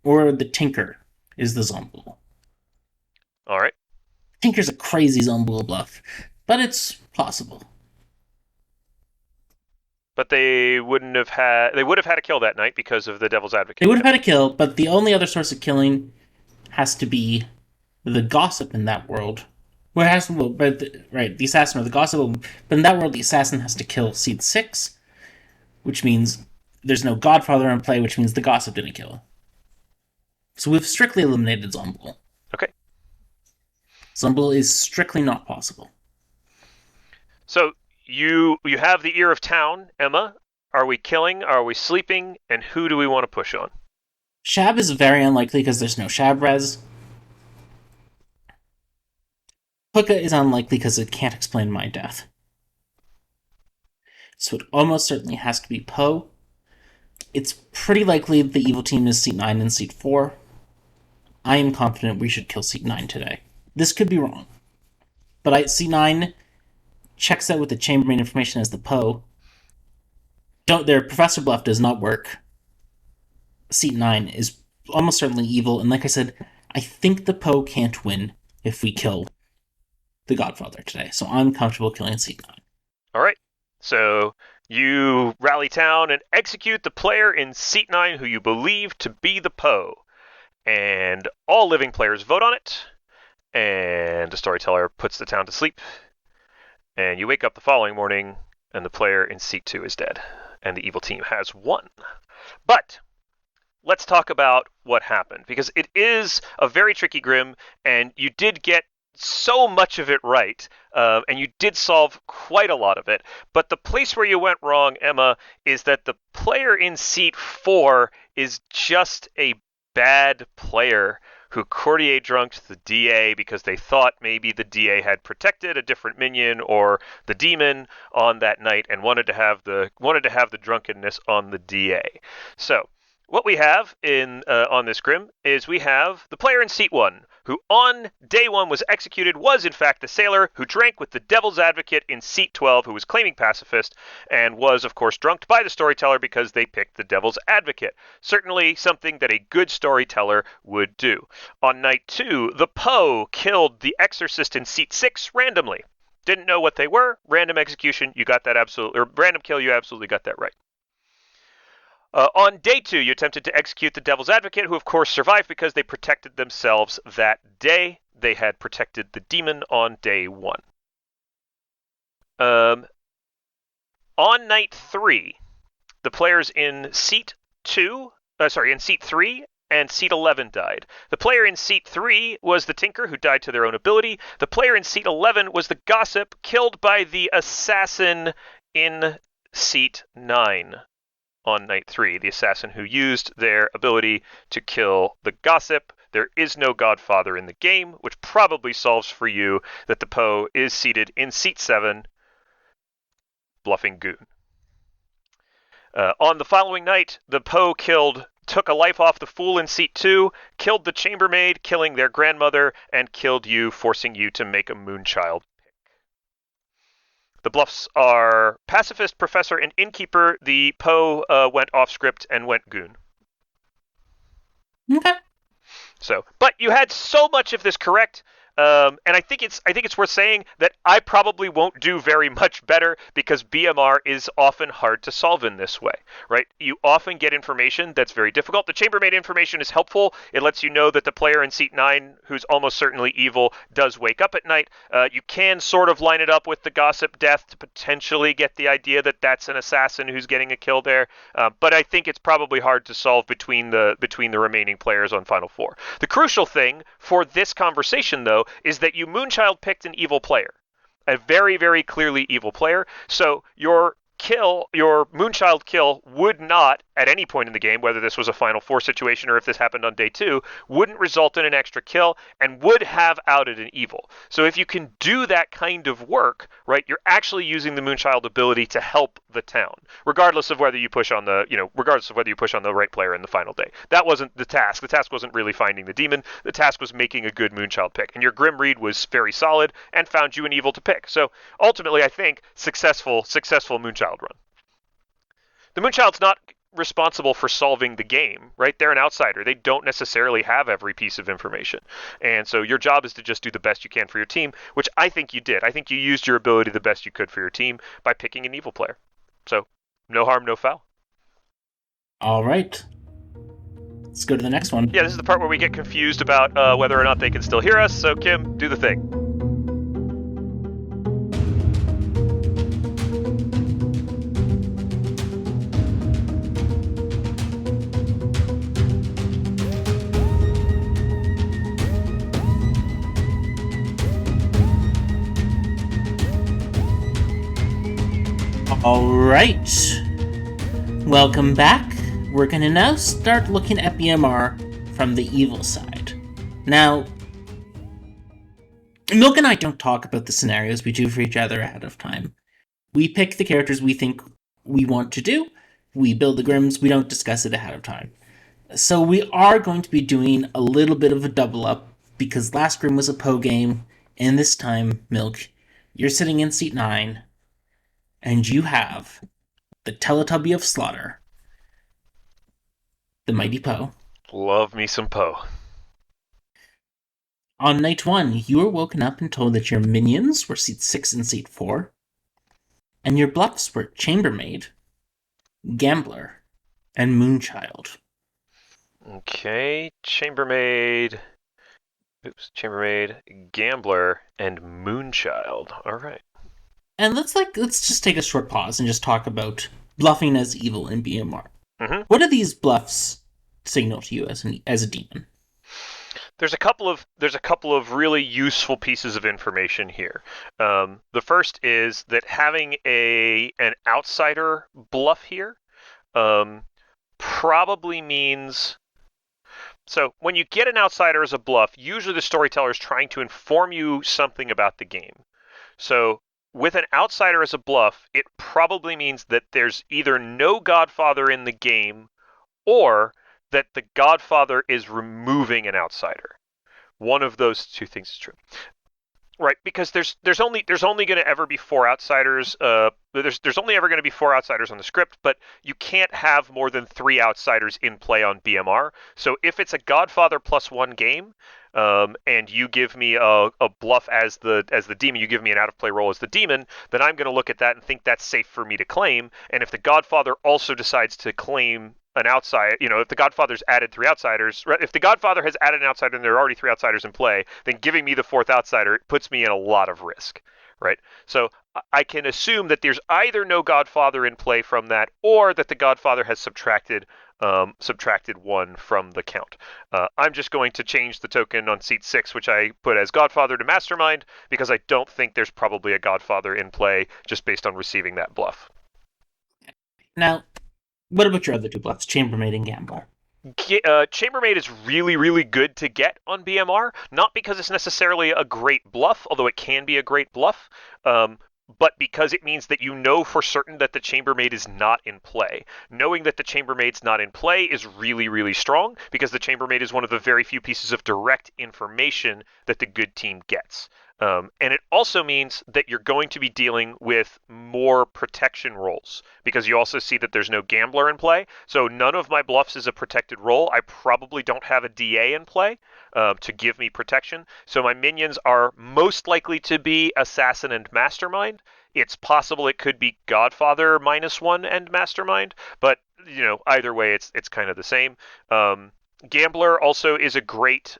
or the Tinker is the Zomboul. All right. Tinker's a crazy Zomboul bluff, but it's possible. But they would have had a kill that night because of the Devil's Advocate. They would have had a kill, but the only other source of killing has to be the gossip in that world. Well, it has to, well, right, the assassin or the gossip, but in that world, the assassin has to kill Seed 6, which means there's no Godfather in play, which means the gossip didn't kill him. So we've strictly eliminated Zombull. Okay. Zombull is strictly not possible. So you have the ear of town, Emma. Are we killing? Are we sleeping? And who do we want to push on? Shab is very unlikely because there's no Shab res. Hookah is unlikely because it can't explain my death. So it almost certainly has to be Poe. It's pretty likely the evil team is Seat 9 and Seat 4. I am confident we should kill Seat 9 today. This could be wrong. But Seat 9 checks out with the chambermaid information as the Poe. Their Professor Bluff does not work. Seat 9 is almost certainly evil, and like I said, I think the Poe can't win if we kill the Godfather today, so I'm comfortable killing Seat 9. All right. So you rally town and execute the player in Seat 9 who you believe to be the Poe. And all living players vote on it. And the storyteller puts the town to sleep. And you wake up the following morning, and the player in Seat 2 is dead. And the evil team has won. But let's talk about what happened, because it is a very tricky Grim, and you did get so much of it right, and you did solve quite a lot of it. But the place where you went wrong, Emma, is that the player in Seat 4 is just a bad player who courtier drunked the DA because they thought maybe the DA had protected a different minion or the demon on that night and wanted to have the drunkenness on the DA. So what we have on this Grim is we have the player in Seat 1, who on day 1 was executed, was in fact the sailor who drank with the Devil's Advocate in Seat 12, who was claiming pacifist, and was, of course, drunked by the storyteller because they picked the Devil's Advocate. Certainly something that a good storyteller would do. On night 2, the Poe killed the Exorcist in Seat 6 randomly. Didn't know what they were. Random execution, you got that absolutely, or random kill, you absolutely got that right. On day 2, you attempted to execute the Devil's Advocate, who of course survived because they protected themselves that day. They had protected the demon on day 1. On night 3, the players in Seat 3 and Seat 11 died. The player in Seat 3 was the Tinker, who died to their own ability. The player in Seat 11 was the Gossip, killed by the Assassin in Seat 9. On night 3, the assassin who used their ability to kill the Gossip. There is no Godfather in the game, which probably solves for you that the Poe is seated in Seat 7, bluffing Goon. On the following night, the Poe took a life off the Fool in Seat 2, killed the Chambermaid, killing their grandmother, and killed you, forcing you to make a Moonchild. The bluffs are Pacifist, Professor, and Innkeeper. The Poe went off script and went Goon. Okay. So, but you had so much of this correct, and I think it's worth saying that I probably won't do very much better because BMR is often hard to solve in this way, right? You often get information that's very difficult. The chambermaid information is helpful. It lets you know that the player in Seat 9, who's almost certainly evil, does wake up at night. You can sort of line it up with the Gossip death to potentially get the idea that that's an assassin who's getting a kill there, but I think it's probably hard to solve between the remaining players on Final Four. The crucial thing for this conversation, though, is that you Moonchild picked an evil player, a very, very clearly evil player. So your Moonchild kill would not, at any point in the game, whether this was a Final Four situation or if this happened on day 2, wouldn't result in an extra kill and would have outed an evil. So if you can do that kind of work, right, you're actually using the Moonchild ability to help the town, regardless of whether you push on the right player in the final day. That wasn't the task. The task wasn't really finding the demon. The task was making a good Moonchild pick. And your Grim Read was very solid and found you an evil to pick. So ultimately, I think, successful Moonchild run. The Moonchild's not responsible for solving the game, right? They're an outsider. They don't necessarily have every piece of information. And so your job is to just do the best you can for your team, which I think you did. I think you used your ability the best you could for your team by picking an evil player. So no harm, no foul. All right. Let's go to the next one. Yeah, this is the part where we get confused about whether or not they can still hear us. So, Kim, do the thing. All right. Welcome back. We're going to now start looking at BMR from the evil side. Now, Milk and I don't talk about the scenarios we do for each other ahead of time. We pick the characters we think we want to do. We build the Grims. We don't discuss it ahead of time. So we are going to be doing a little bit of a double up because last Grim was a Poe game, and this time, Milk, you're sitting in seat 9, and you have the Teletubby of Slaughter, the Mighty Poe. Love me some Poe. On night 1, you were woken up and told that your minions were seat 6 and seat 4, and your bluffs were Chambermaid, Gambler, and Moonchild. Okay, Chambermaid, Gambler, and Moonchild. All right. And let's just take a short pause and just talk about bluffing as evil in BMR. Mm-hmm. What do these bluffs signal to you as a demon? There's a couple of really useful pieces of information here. The first is that having an outsider bluff here probably means. So when you get an outsider as a bluff, usually the storyteller is trying to inform you something about the game. So with an outsider as a bluff, it probably means that there's either no Godfather in the game or that the Godfather is removing an outsider. One of those two things is true. Right, because there's only going to ever be 4 outsiders. There's only ever going to be 4 outsiders on the script, but you can't have more than 3 outsiders in play on BMR. So if it's a Godfather +1 game, and you give me a bluff as the demon, you give me an out of play roll as the demon, then I'm going to look at that and think that's safe for me to claim. And if the Godfather also decides to claim an outside, if the Godfather's added 3 outsiders, if the Godfather has added an outsider and there are already 3 outsiders in play, then giving me the 4th outsider puts me in a lot of risk, right? So I can assume that there's either no Godfather in play from that, or that the Godfather has subtracted 1 from the count. I'm just going to change the token on seat 6, which I put as Godfather, to Mastermind, because I don't think there's probably a Godfather in play just based on receiving that bluff. Now, what about your other 2 bluffs, Chambermaid and Gambler? Chambermaid is really, really good to get on BMR, not because it's necessarily a great bluff, although it can be a great bluff, but because it means that you know for certain that the Chambermaid is not in play. Knowing that the Chambermaid's not in play is really, really strong, because the Chambermaid is one of the very few pieces of direct information that the good team gets. And it also means that you're going to be dealing with more protection rolls, because you also see that there's no Gambler in play. So none of my bluffs is a protected roll. I probably don't have a DA in play to give me protection. So my minions are most likely to be Assassin and Mastermind. It's possible it could be Godfather -1 and Mastermind, but either way, it's kind of the same. Gambler also is a great.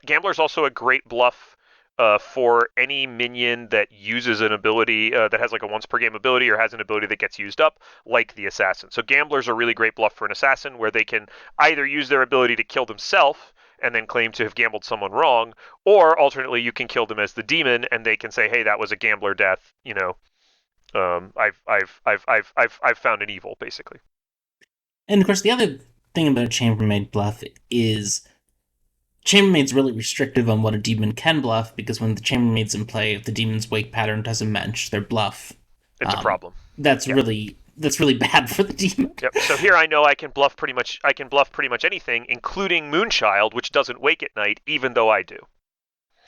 Gambler's also a great bluff for any minion that uses an ability that has like a once per game ability, or has an ability that gets used up, like the Assassin. So Gambler's a really great bluff for an Assassin, where they can either use their ability to kill themselves and then claim to have gambled someone wrong, or alternately you can kill them as the demon and they can say, hey, that was a Gambler death. I've found an evil, basically. And of course, the other thing about a Chambermaid bluff is Chambermaid's really restrictive on what a demon can bluff, because when the Chambermaid's in play, if the demon's wake pattern doesn't match their bluff, it's a problem. That's really bad for the demon. Yep. So here I know I can bluff pretty much anything, including Moonchild, which doesn't wake at night, even though I do.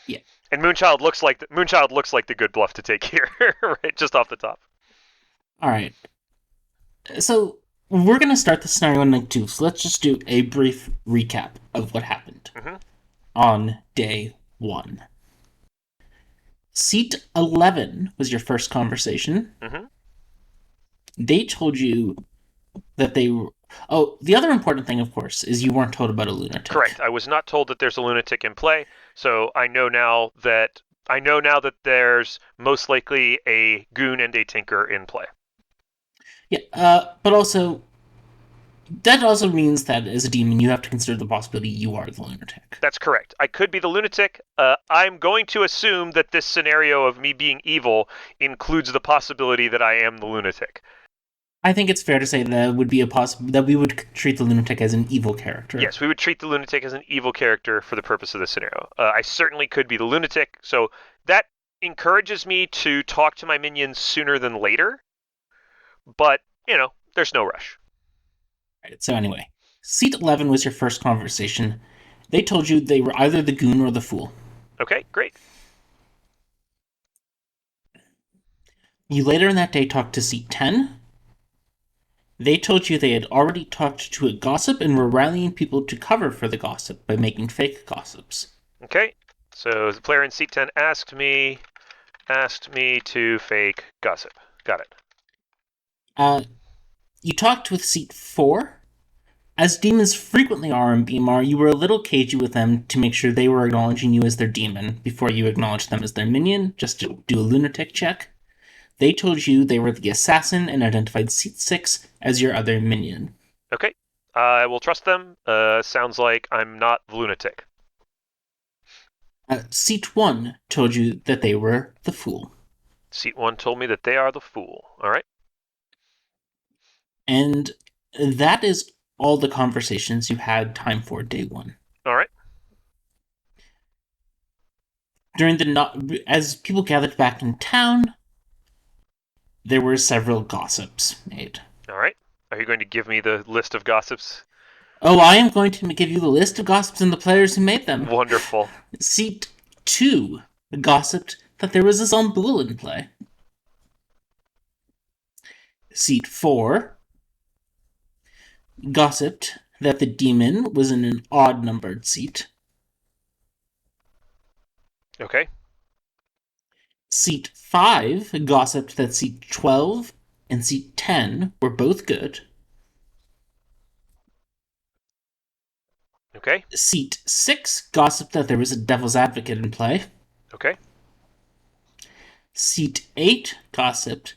Yeah. And Moonchild looks like the good bluff to take here, right? Just off the top. All right. So we're gonna start the scenario on night 2. So let's just do a brief recap of what happened on day 1. Seat 11 was your first conversation. They told you that they Oh, the other important thing, of course, is you weren't told about a lunatic. Correct. I was not told that there's a lunatic in play, so I know now that there's most likely a goon and a tinker in play. Yeah, but also that also means that as a demon, you have to consider the possibility you are the lunatic. That's correct. I could be the lunatic. I'm going to assume that this scenario of me being evil includes the possibility that I am the lunatic. I think it's fair to say that would be that we would treat the lunatic as an evil character. Yes, we would treat the lunatic as an evil character for the purpose of this scenario. I certainly could be the lunatic, so that encourages me to talk to my minions sooner than later. But, there's no rush. Right, so anyway, seat 11 was your first conversation. They told you they were either the goon or the fool. Okay, great. You later in that day talked to seat 10. They told you they had already talked to a gossip and were rallying people to cover for the gossip by making fake gossips. Okay, so the player in seat 10 asked me to fake gossip. Got it. You talked with seat 4. As demons frequently are in BMR, you were a little cagey with them to make sure they were acknowledging you as their demon before you acknowledged them as their minion, just to do a lunatic check. They told you they were the assassin and identified seat 6 as your other minion. Okay, I will trust them. Sounds like I'm not the lunatic. Seat 1 told you that they were the fool. Seat 1 told me that they are the fool. All right. And that is all the conversations you had time for day 1. All right. As people gathered back in town, there were several gossips made. All right. Are you going to give me the list of gossips? Oh, I am going to give you the list of gossips and the players who made them. Wonderful. Seat 2 gossiped that there was a Zomboul in play. Seat 4 gossiped that the demon was in an odd-numbered seat. Okay. Seat 5 gossiped that seat 12 and seat 10 were both good. Okay. Seat 6 gossiped that there was a devil's advocate in play. Okay. Seat 8 gossiped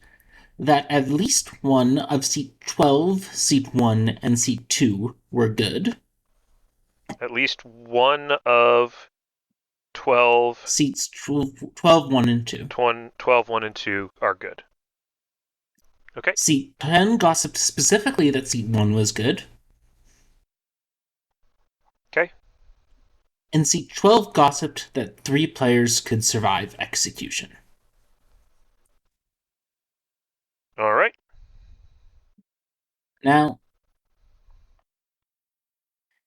that at least one of seat 12, seat 1, and seat 2 were good. At least one of 12. Seats 12, 1, and 2. 12, 1, and 2 are good. Okay. Seat 10 gossiped specifically that seat 1 was good. Okay. And seat 12 gossiped that 3 players could survive execution. All right. Now,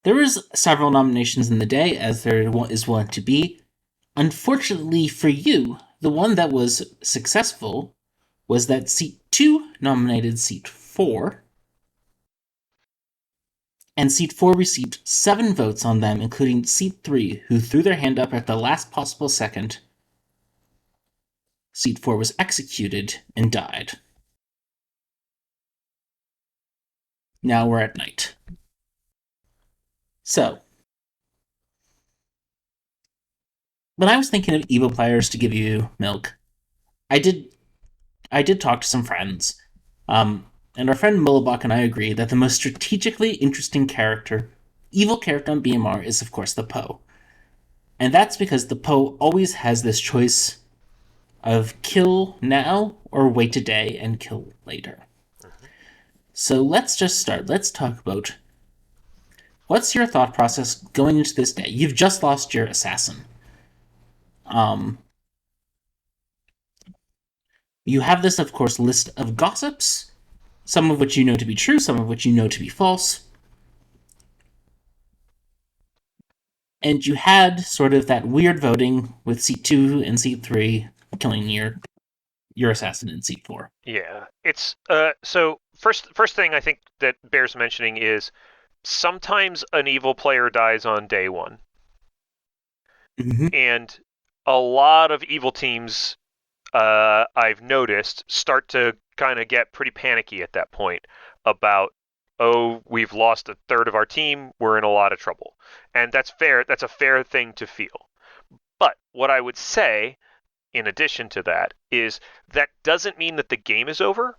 there was several nominations in the day, as there is wont to be. Unfortunately for you, the one that was successful was that seat 2 nominated seat 4, and seat 4 received 7 votes on them, including seat 3, who threw their hand up at the last possible second. Seat 4 was executed and died. Now we're at night. So, when I was thinking of evil players to give you milk, I did talk to some friends, and our friend Mullabach and I agree that the most strategically interesting evil character on BMR is, of course, the Poe. And that's because the Poe always has this choice of kill now or wait a day and kill later. So let's just start. Let's talk about what's your thought process going into this day. You've just lost your assassin. You have this, of course, list of gossips, some of which you know to be true, some of which you know to be false. And you had sort of that weird voting with seat 2 and seat 3 killing your assassin in seat 4. Yeah. It's so first thing I think that bears mentioning is sometimes an evil player dies on day 1. Mm-hmm. And a lot of evil teams I've noticed start to kind of get pretty panicky at that point about oh, we've lost a third of our team, we're in a lot of trouble. And that's fair. That's a fair thing to feel. But what I would say, in addition to that, is that doesn't mean that the game is over,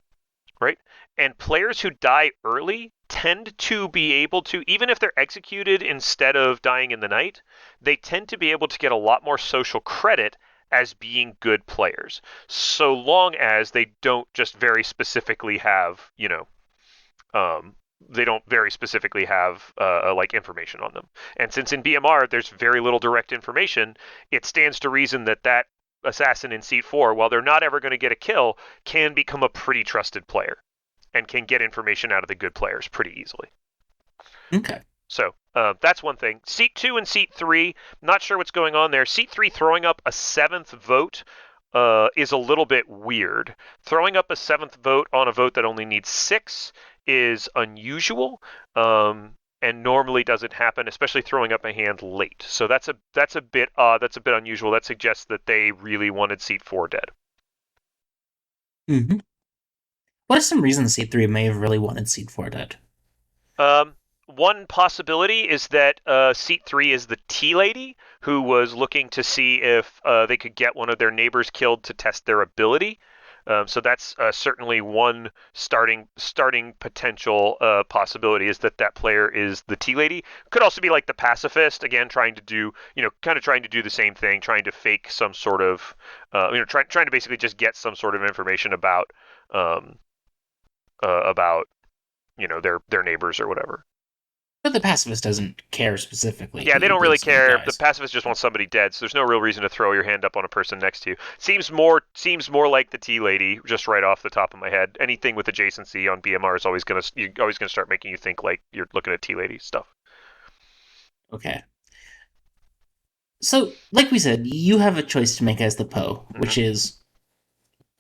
right? And players who die early tend to be able to, even if they're executed instead of dying in the night, they tend to be able to get a lot more social credit as being good players, so long as they don't just very specifically have, um, they don't very specifically have like information on them. And since in BMR there's very little direct information, it stands to reason that that assassin in seat 4, while they're not ever going to get a kill, can become a pretty trusted player and can get information out of the good players pretty easily. Okay. So that's one thing. Seat 2 and Seat 3, not sure what's going on there. Seat 3 throwing up a 7th vote is a little bit weird. Throwing up a 7th vote on a vote that only needs 6 is unusual, and normally doesn't happen, especially throwing up a hand late. So that's a bit odd. That's a bit unusual. That suggests that they really wanted Seat 4 dead. Mm-hmm. What are some reasons Seed 3 may have really wanted Seed 4 dead? One possibility is that Seat 3 is the tea lady who was looking to see if they could get one of their neighbors killed to test their ability. So that's certainly one starting potential possibility, is that player is the tea lady. Could also be like the pacifist, again, trying to do, kind of trying to do the same thing, trying to fake some sort of, trying to basically just get some sort of information about, about, their neighbors or whatever. But the pacifist doesn't care specifically. Yeah, they don't really somebody care. The dies. pacifist just wants somebody dead, so there's no real reason to throw your hand up on a person next to you. Seems more like the tea lady, just right off the top of my head. Anything with adjacency on BMR is always gonna start making you think like you're looking at tea lady stuff. Okay. So, like we said, you have a choice to make as the Poe, which is,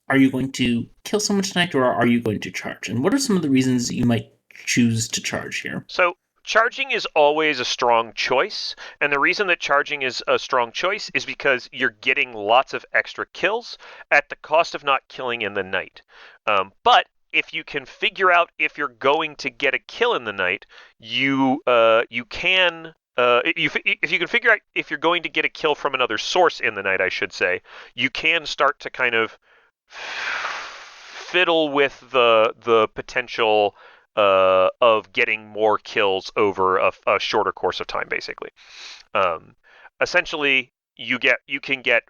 are you going to kill someone tonight or are you going to charge? And what are some of the reasons you might choose to charge here? So charging is always a strong choice, and the reason that charging is a strong choice is because you're getting lots of extra kills at the cost of not killing in the night. But if you can figure out if you're going to get a kill in the night, you can. If you can figure out if you're going to get a kill from another source in the night, I should say, you can start to kind of fiddle with the potential of getting more kills over a shorter course of time, basically. Essentially, you can get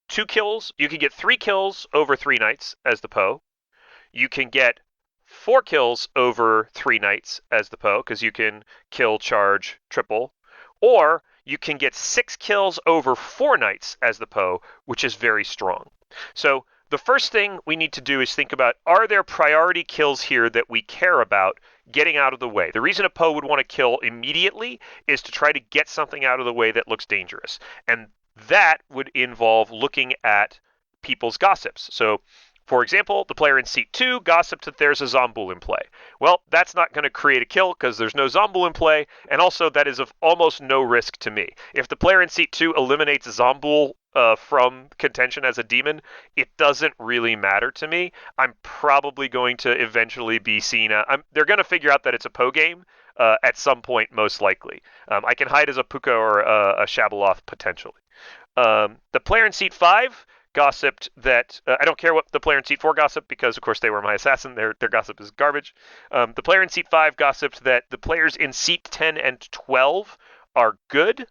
2 kills. You can get 3 kills over 3 nights as the Poe. You can get 4 kills over 3 nights as the Poe, because you can kill, charge, triple. Or you can get 6 kills over 4 nights as the Poe, which is very strong. So the first thing we need to do is think about, are there priority kills here that we care about getting out of the way? The reason a Poe would want to kill immediately is to try to get something out of the way that looks dangerous. And that would involve looking at people's gossips. So, for example, the player in seat 2 gossiped that there's a Zomboul in play. Well, that's not going to create a kill because there's no Zomboul in play, and also that is of almost no risk to me. If the player in seat 2 eliminates Zomboul from contention as a demon, it doesn't really matter to me. I'm probably going to eventually be seen. They're going to figure out that it's a Poe game at some point, most likely. I can hide as a Puka or a Shabaloth potentially. The player in seat 5 gossiped that I don't care what the player in seat 4 gossiped, because of course they were my assassin. Their gossip is garbage. The player in seat 5 gossiped that the players in seat 10 and 12 are good.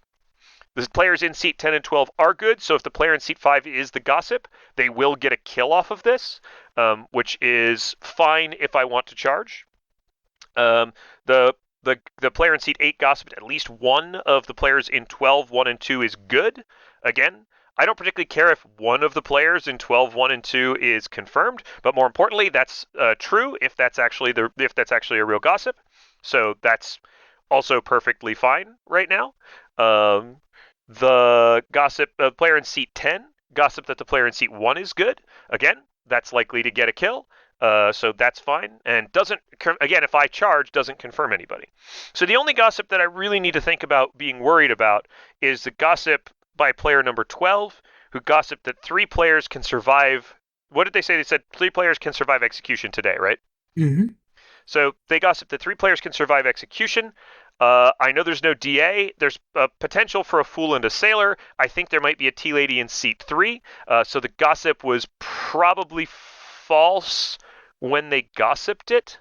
The players in seat 10 and 12 are good, so if the player in seat 5 is the gossip, they will get a kill off of this, which is fine if I want to charge. The player in seat 8 gossiped at least one of the players in 12, 1 and 2 is good. Again, I don't particularly care if one of the players in 12, 1 and 2 is confirmed, but more importantly, that's true if that's actually a real gossip. So that's also perfectly fine right now. The player in seat 10 gossip that the player in seat 1 is good. Again, that's likely to get a kill. So that's fine, and again, if I charge, doesn't confirm anybody. So the only gossip that I really need to think about being worried about is the gossip by player number 12, who gossiped that 3 players can survive. What did they say? They said 3 players can survive execution today, right? Mm-hmm. So they gossip that 3 players can survive execution. I know there's no DA. There's potential for a fool and a sailor. I think there might be a tea lady in seat 3. So the gossip was probably false when they gossiped it,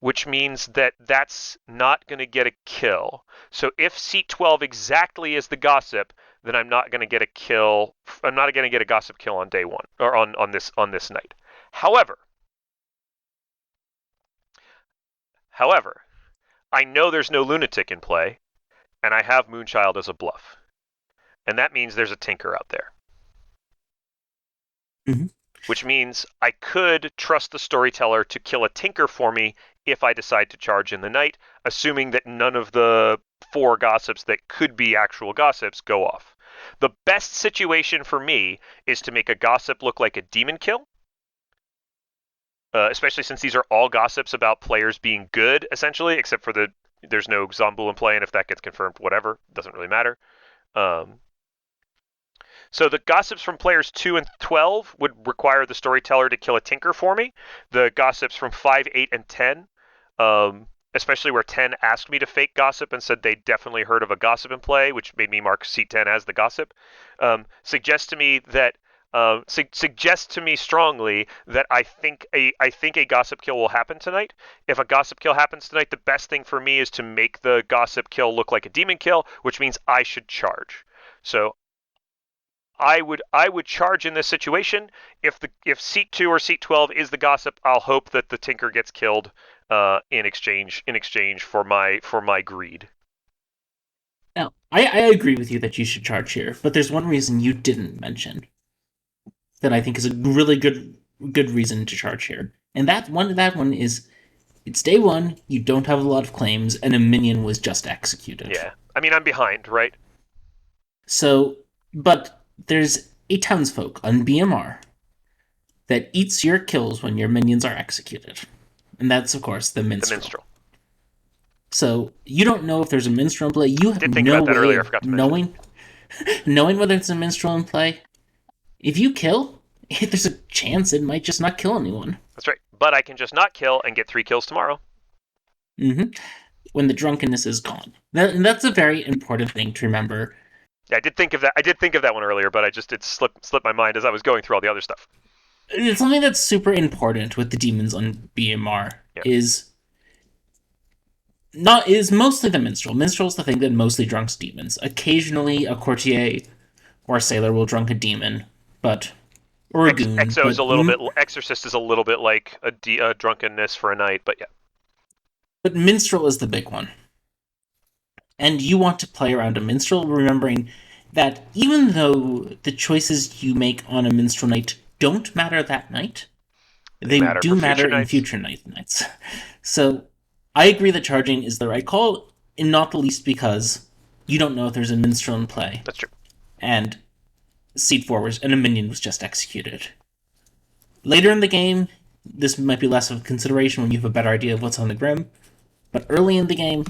which means that that's not going to get a kill. So if seat 12 exactly is the gossip, then I'm not going to get a kill. I'm not going to get a gossip kill on day 1 or on this night. However, I know there's no lunatic in play, and I have Moonchild as a bluff. And that means there's a tinker out there. Mm-hmm. Which means I could trust the storyteller to kill a tinker for me if I decide to charge in the night, assuming that none of the 4 gossips that could be actual gossips go off. The best situation for me is to make a gossip look like a demon kill, especially since these are all gossips about players being good, essentially, except for there's no Zomboul in play, and if that gets confirmed, whatever, doesn't really matter. So the gossips from players 2 and 12 would require the storyteller to kill a tinker for me. The gossips from 5, 8, and 10, especially where 10 asked me to fake gossip and said they definitely heard of a gossip in play, which made me mark seat 10 as the gossip, suggest to me strongly that I think a gossip kill will happen tonight. If a gossip kill happens tonight, the best thing for me is to make the gossip kill look like a demon kill, which means I should charge. So I would charge in this situation. If seat 2 or seat 12 is the gossip, I'll hope that the tinker gets killed in exchange for my greed. Now, I agree with you that you should charge here, but there's one reason you didn't mention that I think is a really good reason to charge here, and that one is it's day 1. You don't have a lot of claims, and a minion was just executed. Yeah, I mean I'm behind, right? So, but there's a townsfolk on BMR that eats your kills when your minions are executed. And that's, of course, the minstrel. So, you don't know if there's a minstrel in play. You have no way of knowing whether it's a minstrel in play. If you kill, there's a chance it might just not kill anyone. That's right. But I can just not kill and get 3 kills tomorrow. Mm-hmm. When the drunkenness is gone. And that's a very important thing to remember. Yeah, I did think of that one earlier, but it slipped my mind as I was going through all the other stuff. It's something that's super important with the demons on BMR is mostly the minstrel. Minstrel's the thing that mostly drunks demons. Occasionally, a courtier or a sailor will drunk a demon, or a goon. Exorcist is a little bit like a drunkenness for a night, but yeah. But minstrel is the big one. And you want to play around a minstrel, remembering that even though the choices you make on a minstrel night don't matter that night, they do matter in future nights. So I agree that charging is the right call, and not the least because you don't know if there's a minstrel in play. That's true. And seat 4 and a minion was just executed. Later in the game, this might be less of a consideration when you have a better idea of what's on the grim, but early in the game,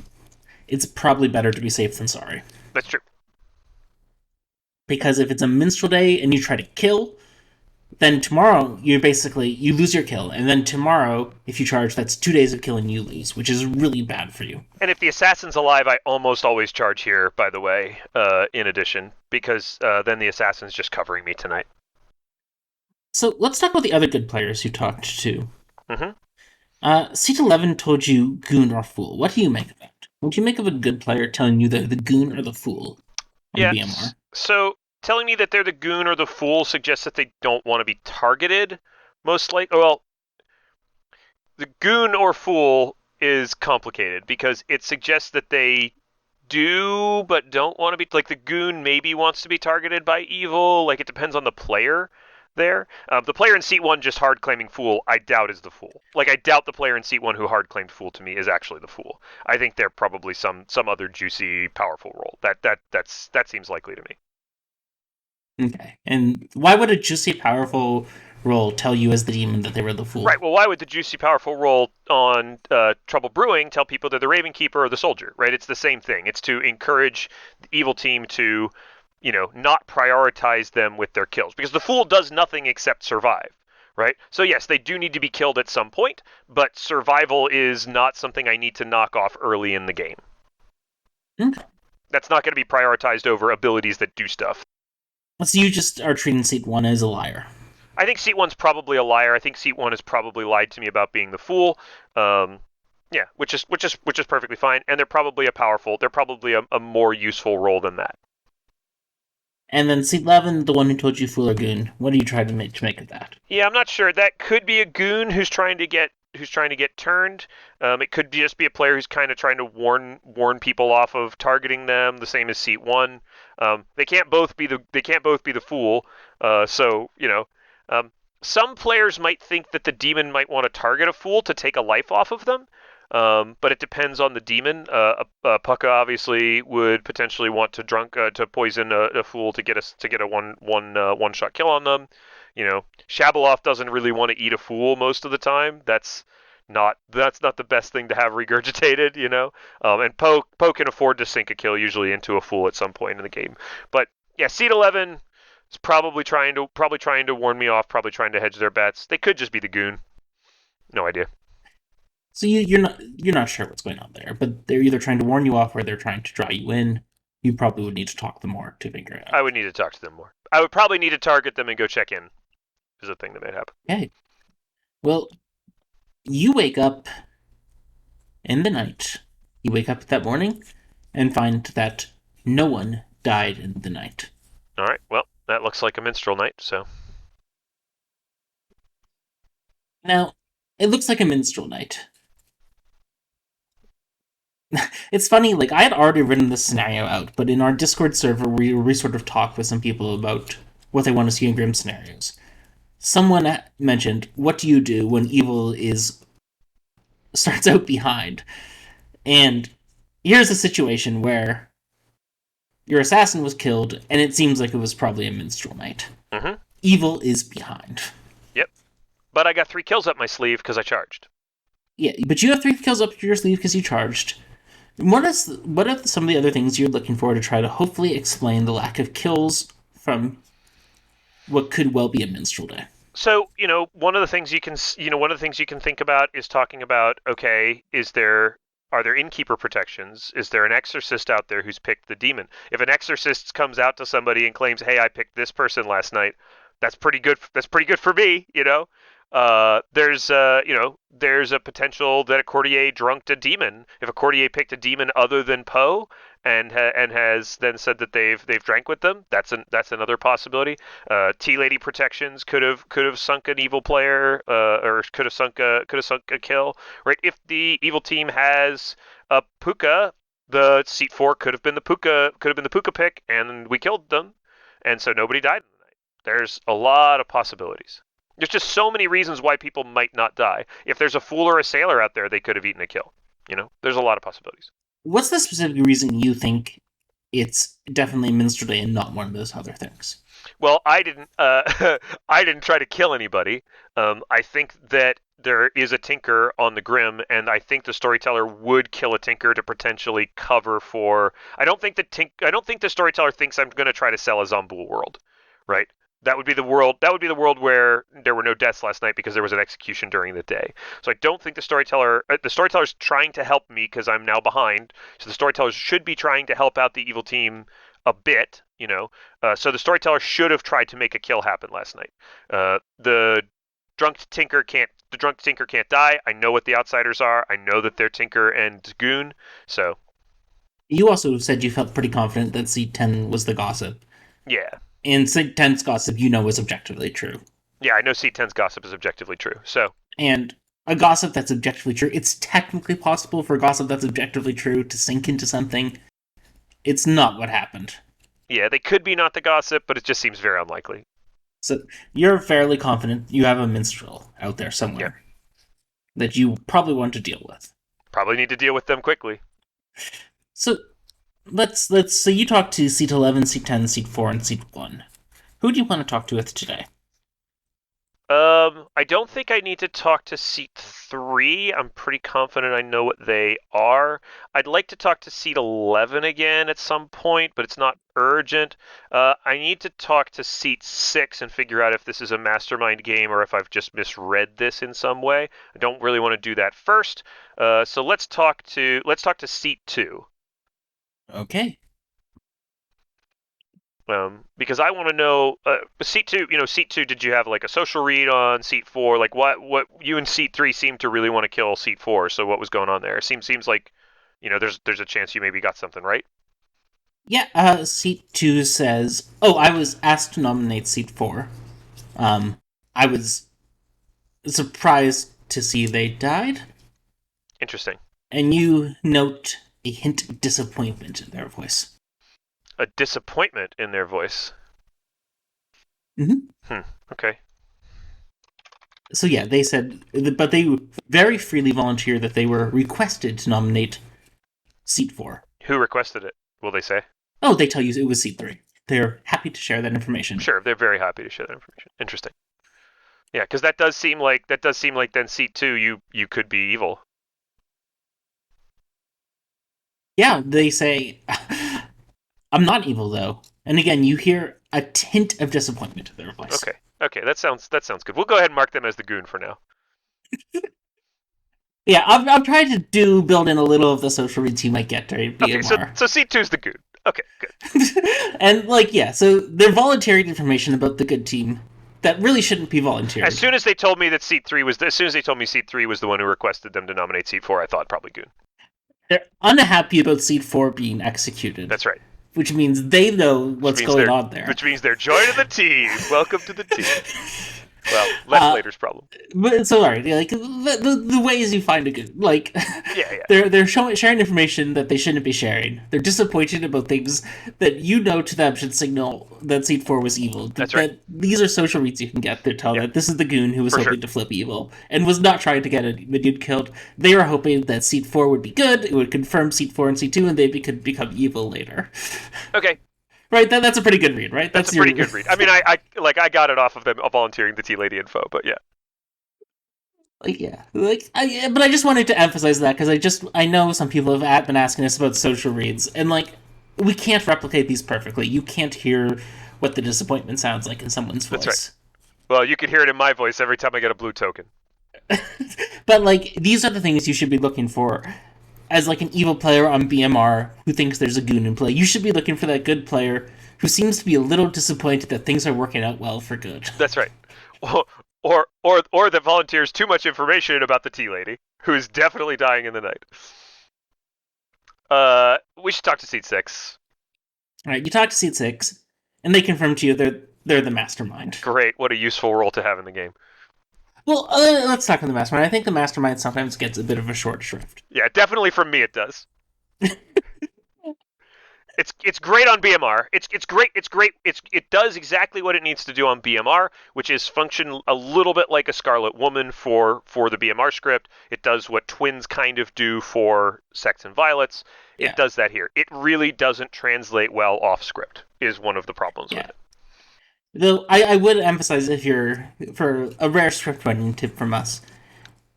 it's probably better to be safe than sorry. That's true. Because if it's a minstrel day and you try to kill, then tomorrow you lose your kill, and then tomorrow, if you charge, that's 2 days of killing you lose, which is really bad for you. And if the assassin's alive, I almost always charge here, by the way, in addition, because then the assassin's just covering me tonight. So let's talk about the other good players you talked to. Mm-hmm. Seat 11 told you goon or fool. What do you make of that? What do you make of a good player telling you they're the goon or the fool on BMR? So telling me that they're the goon or the fool suggests that they don't want to be targeted, most likely. Well, the goon or fool is complicated because it suggests that they do but don't want to be, like the goon maybe wants to be targeted by evil, like it depends on the player there. The player in seat 1 just hard claiming fool, I doubt is the fool. Like I doubt the player in seat 1 who hard claimed fool to me is actually the fool. I think they're probably some other juicy powerful role. That seems likely to me. Okay. And why would a juicy powerful role tell you as the demon that they were the fool? Right, well why would the juicy powerful role on Trouble Brewing tell people they're the Raven Keeper or the Soldier, right? It's the same thing. It's to encourage the evil team to not prioritize them with their kills. Because the fool does nothing except survive, right? So yes, they do need to be killed at some point, but survival is not something I need to knock off early in the game. Okay. That's not going to be prioritized over abilities that do stuff. So you just are treating Seat 1 as a liar. I think Seat 1's probably a liar. I think Seat 1 has probably lied to me about being the fool. Yeah, which is perfectly fine, and they're probably a more useful role than that. And then Seat 11, the one who told you fool or goon. What do you try to make of that? Yeah, I'm not sure. That could be a goon who's trying to get turned. It could just be a player who's kind of trying to warn people off of targeting them. The same as Seat 1. They can't both be the fool. So some players might think that the demon might want to target a fool to take a life off of them. But it depends on the demon. Pucka obviously would potentially want to poison a fool to get a one shot kill on them. Shabalov doesn't really want to eat a fool most of the time. That's not the best thing to have regurgitated. And Poe can afford to sink a kill usually into a fool at some point in the game. But yeah, Seed 11 is probably trying to warn me off. Probably trying to hedge their bets. They could just be the goon. No idea. So you're not sure what's going on there, but they're either trying to warn you off or they're trying to draw you in. You probably would need to talk to them more to figure it out. I would need to talk to them more. I would probably need to target them and go check in. Is a thing that might happen. Okay. Well, you wake up in the night. You wake up that morning and find that no one died in the night. All right. Well, that looks like a minstrel night. So now it looks like a minstrel night. It's funny, like, I had already written this scenario out, but in our Discord server, we sort of talk with some people about what they want to see in Grim scenarios. Someone mentioned, what do you do when evil starts out behind? And here's a situation where your assassin was killed, and it seems like it was probably a minstrel night. Mm-hmm. Evil is behind. Yep. But I got 3 kills up my sleeve because I charged. Yeah, but you have 3 kills up your sleeve because you charged. What are some of the other things you're looking for to try to hopefully explain the lack of kills from what could well be a minstrel day? So, one of the things you can think about is talking about, okay, are there innkeeper protections? Is there an exorcist out there who's picked the demon? If an exorcist comes out to somebody and claims, "Hey, I picked this person last night," that's pretty good. That's pretty good for me, There's a potential that a courtier drunked a demon. If a courtier picked a demon other than Poe and has then said that they've drank with them, that's another possibility. Tea Lady protections could have sunk an evil player, or could have sunk a kill. Right? If the evil team has a Puka, the Seat 4 could have been the Puka pick, and we killed them, and so nobody died in the night. There's a lot of possibilities. There's just so many reasons why people might not die. If there's a fool or a sailor out there, they could have eaten a kill. There's a lot of possibilities. What's the specific reason you think it's definitely Minstrel Day and not one of those other things? Well, I didn't. I didn't try to kill anybody. I think that there is a tinker on the Grim, and I think the storyteller would kill a tinker to potentially cover for. I don't think the storyteller thinks I'm going to try to sell a Zomboul world, right? That would be the world. That would be the world where there were no deaths last night because there was an execution during the day. So I don't think the storyteller's trying to help me because I'm now behind. So the storyteller should be trying to help out the evil team a bit, So the storyteller should have tried to make a kill happen last night. The drunk tinker can't die. I know what the outsiders are. I know that they're Tinker and Goon. So you also said you felt pretty confident that C10 was the gossip. Yeah. And C10's gossip, is objectively true. Yeah, I know C10's gossip is objectively true. So. And a gossip that's objectively true, it's technically possible for a gossip that's objectively true to sink into something. It's not what happened. Yeah, they could be not the gossip, but it just seems very unlikely. So you're fairly confident you have a minstrel out there somewhere that you probably want to deal with. Probably need to deal with them quickly. So so you talk to Seat 11, Seat 10, Seat 4, and Seat 1. Who do you want to talk to with today? I don't think I need to talk to seat 3. I'm pretty confident I know what they are. I'd like to talk to seat 11 again at some point, but it's not urgent. I need to talk to seat 6 and figure out if this is a mastermind game or if I've just misread this in some way. I don't really want to do that first. So let's talk to seat 2. Okay. Because I want to know, seat 2. Seat 2. Did you have like a social read on seat 4? Like what you and seat 3 seem to really want to kill seat 4. So what was going on there? Seems like, there's a chance you maybe got something right. Yeah, seat 2 says, oh, I was asked to nominate seat 4. I was surprised to see they died. Interesting. And you note a hint of disappointment in their voice. A disappointment in their voice. Mm-hmm. Okay. So yeah, they said, but they very freely volunteer that they were requested to nominate seat 4. Who requested it? Will they say? Oh, they tell you it was seat 3. They're happy to share that information. Sure, they're very happy to share that information. Interesting. Yeah, because that does seem like then seat 2 you could be evil. Yeah, they say, I'm not evil though. And again, you hear a tint of disappointment in their voice. Okay, that sounds good. We'll go ahead and mark them as the goon for now. Yeah, I'm trying to build in a little of the social reads you might get during BMR. Okay, so seat 2's the goon. Okay, good. And so they're volunteering information about the good team that really shouldn't be volunteered. As soon as they told me seat 3 was the one who requested them to nominate seat 4, I thought probably goon. They're unhappy about seat 4 being executed. That's right. Which means they know what's going on there. Which means they're joining the team. Welcome to the team. Well, that's later's problem. But so alright, like the ways you find a good yeah. They're sharing information that they shouldn't be sharing. They're disappointed about things that to them should signal that seat 4 was evil. That's right. These are social reads you can get that tell that this is the goon who was hoping to flip evil and was not trying to get a dude killed. They were hoping that seat 4 would be good. It would confirm seat 4 and seat 2, and they could become evil later. Okay. Right, that's a pretty good read, right? That's a pretty good read. I mean, I got it off of them volunteering the Tea Lady info, but yeah. But I just wanted to emphasize that because I know some people have been asking us about social reads, and we can't replicate these perfectly. You can't hear what the disappointment sounds like in someone's voice. That's right. Well, you can hear it in my voice every time I get a blue token. But these are the things you should be looking for. As an evil player on BMR who thinks there's a goon in play, you should be looking for that good player who seems to be a little disappointed that things are working out well for good. That's right. Or that volunteers too much information about the Tea Lady, who is definitely dying in the night. We should talk to seat 6. All right, you talk to seat 6, and they confirm to you they're the mastermind. Great, what a useful role to have in the game. Well, let's talk about the mastermind. I think the mastermind sometimes gets a bit of a short shrift. Yeah, definitely from me it does. It's great on BMR. It's great. It does exactly what it needs to do on BMR, which is function a little bit like a Scarlet Woman for the BMR script. It does what twins kind of do for Sex and Violets. It does that here. It really doesn't translate well off script, is one of the problems with it. Though I would emphasize, for a rare script writing tip from us,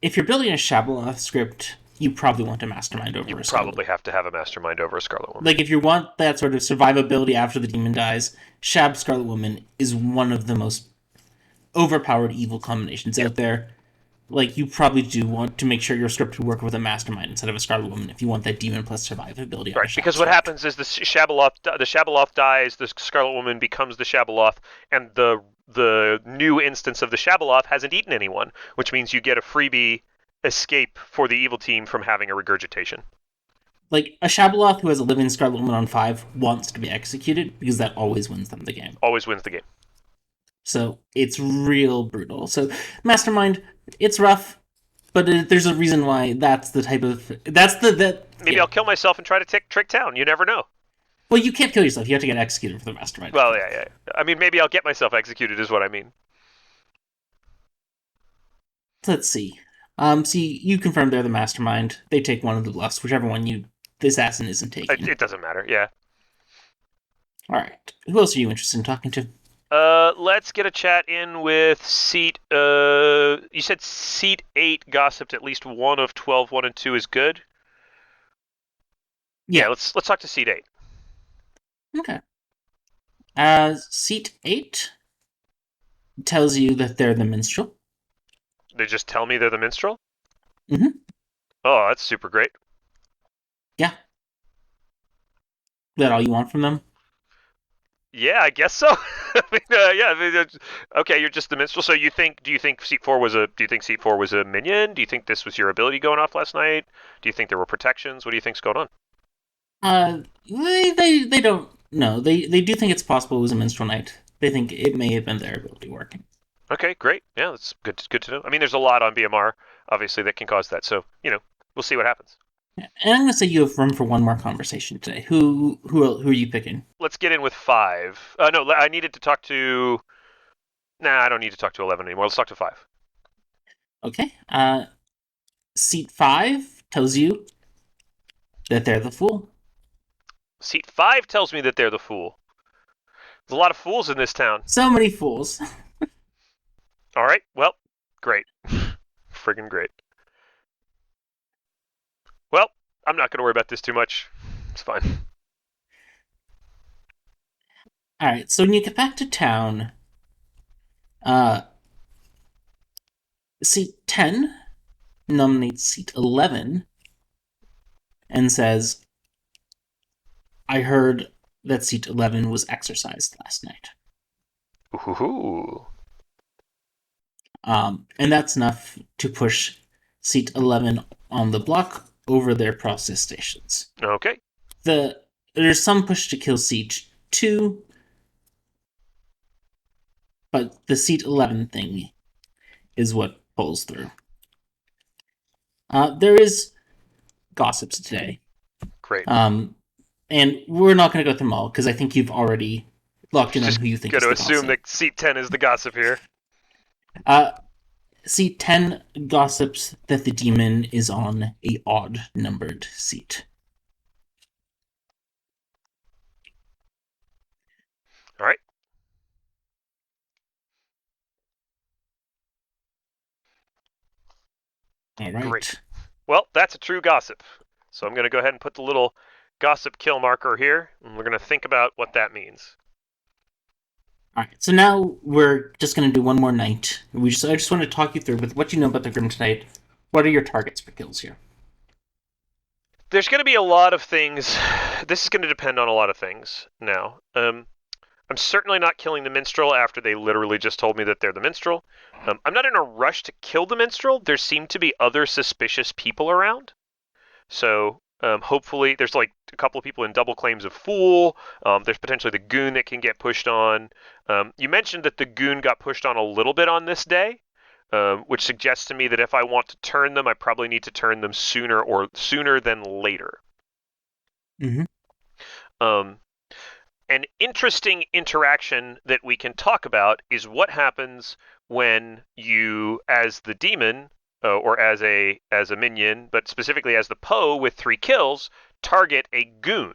if you're building a Shabaloth script, you probably want a mastermind over a Scarlet. You probably have to have a mastermind over a Scarlet Woman. If you want that sort of survivability after the demon dies, Shab Scarlet Woman is one of the most overpowered evil combinations out there. You probably do want to make sure your script will work with a mastermind instead of a Scarlet Woman if you want that demon plus survivability. Right, because what happens is the Shabaloth dies, the Scarlet Woman becomes the Shabaloth, and the new instance of the Shabaloth hasn't eaten anyone, which means you get a freebie escape for the evil team from having a regurgitation. A Shabaloth who has a living Scarlet Woman on 5 wants to be executed because that always wins them the game. Always wins the game. So it's real brutal. So Mastermind, it's rough, but there's a reason why that's the type of... Maybe I'll kill myself and try to trick town. You never know. Well, you can't kill yourself. You have to get executed for the Mastermind. Well, yeah. I mean, maybe I'll get myself executed is what I mean. Let's see. See, you confirmed they're the Mastermind. They take one of the bluffs, whichever one the assassin isn't taking. It doesn't matter, yeah. Alright. Who else are you interested in talking to? Let's get a chat in with seat. You said seat 8 gossiped at least one of 12. 1 and 2 is good. Yeah, Yeah. let's talk to seat 8. Okay. Seat 8 tells you that they're the minstrel. They just tell me they're the minstrel. Mm-hmm. Oh, that's super great. Yeah. Is that all you want from them? Yeah, I guess so. I mean, yeah. Okay, you're just the minstrel. So you think? Do you think seat 4 was a? Do you think seat 4 was a minion? Do you think this was your ability going off last night? Do you think there were protections? What do you think's going on? They don't know. They do think it's possible it was a minstrel knight. They think it may have been their ability working. Okay, great. Yeah, that's good. Good to know. I mean, there's a lot on BMR, obviously, that can cause that. So we'll see what happens. And I'm gonna say you have room for one more conversation today. Who are you picking? Let's get in with 5. No, I needed to talk to. Nah, I don't need to talk to 11 anymore. Let's talk to 5. Okay. Seat 5 tells you that they're the fool. Seat 5 tells me that they're the fool. There's a lot of fools in this town. So many fools. All right. Well, great. Friggin' great. Well, I'm not going to worry about this too much. It's fine. All right. So when you get back to town, uh, seat 10 nominates seat 11 and says, "I heard that seat 11 was exercised last night." Ooh. And that's enough to push seat 11 on the block over their process stations. Okay. There's some push to kill seat 2, but the seat 11 thing is what pulls through. There is gossips today. Great. And we're not going to go through them all because I think you've already locked in on Just who you think got is to the assume gossip. that seat 10 is the gossip here. Seat 10 gossips that the demon is on a odd numbered seat. All right. All right. Great. Well, that's a true gossip. So I'm going to go ahead and put the little gossip kill marker here, and we're going to think about what that means. All right. So now we're just going to do one more night. I just want to talk you through with what you know about the Grim tonight. What are your targets for kills here? There's going to be a lot of things. This is going to depend on a lot of things now. I'm certainly not killing the minstrel after they literally just told me that they're the minstrel. I'm not in a rush to kill the minstrel. There seem to be other suspicious people around. So hopefully there's like a couple of people in double claims of fool. There's potentially the goon that can get pushed on. You mentioned that the goon got pushed on a little bit on this day, which suggests to me that if I want to turn them, I probably need to turn them sooner than later. Mm-hmm. An interesting interaction that we can talk about is what happens when you, as the demon, or as a minion, but specifically as the Poe with 3 kills, target a goon.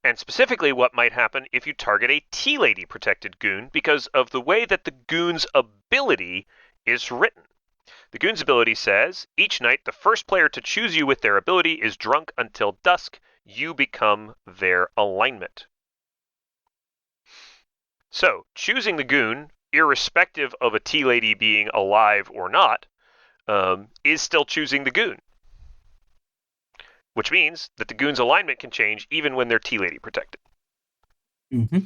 And specifically what might happen if you target a T-Lady protected goon because of the way that the goon's ability is written. The goon's ability says, each night the first player to choose you with their ability is drunk until dusk. You become their alignment. So, choosing the goon, irrespective of a T-Lady being alive or not, is still choosing the goon. Which means that the goon's alignment can change even when they're T-Lady protected. Mm-hmm.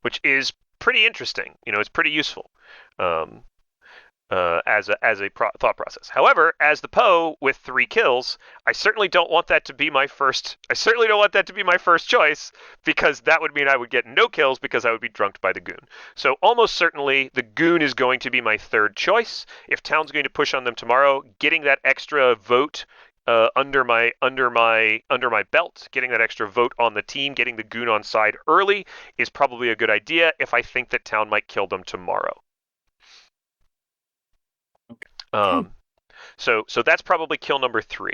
Which is pretty interesting. It's pretty useful. As a thought process. However, as the Poe with 3 kills, I certainly don't want that to be my first. I certainly don't want that to be my first choice because that would mean I would get no kills because I would be drunked by the goon. So almost certainly the goon is going to be my third choice. If town's going to push on them tomorrow, getting that extra vote under my belt, getting that extra vote on the team, getting the goon on side early is probably a good idea if I think that town might kill them tomorrow. So that's probably kill number 3.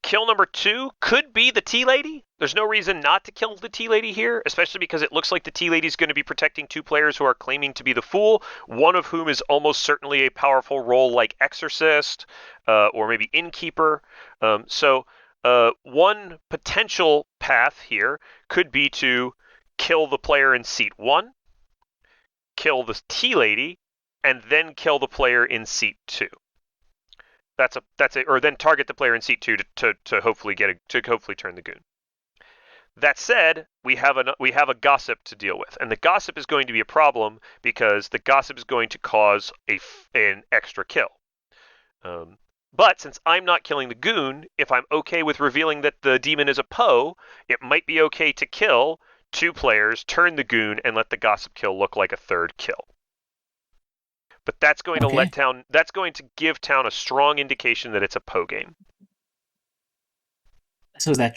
Kill number 2 could be the T-Lady. There's no reason not to kill the Tea Lady here, especially because it looks like the Tea Lady is going to be protecting two players who are claiming to be the Fool, one of whom is almost certainly a powerful role like Exorcist or maybe Innkeeper. One potential path here could be to kill the player in seat 1, kill the Tea Lady, and then kill the player in seat 2. Or then target the player in seat 2 to hopefully turn the goon. That said, we have a gossip to deal with, and the gossip is going to be a problem because the gossip is going to cause an extra kill. But since I'm not killing the goon, if I'm okay with revealing that the demon is a Poe, it might be okay to kill 2 players, turn the goon, and let the gossip kill look like a 3rd kill. But that's going to give town a strong indication that it's a Poe game. So is that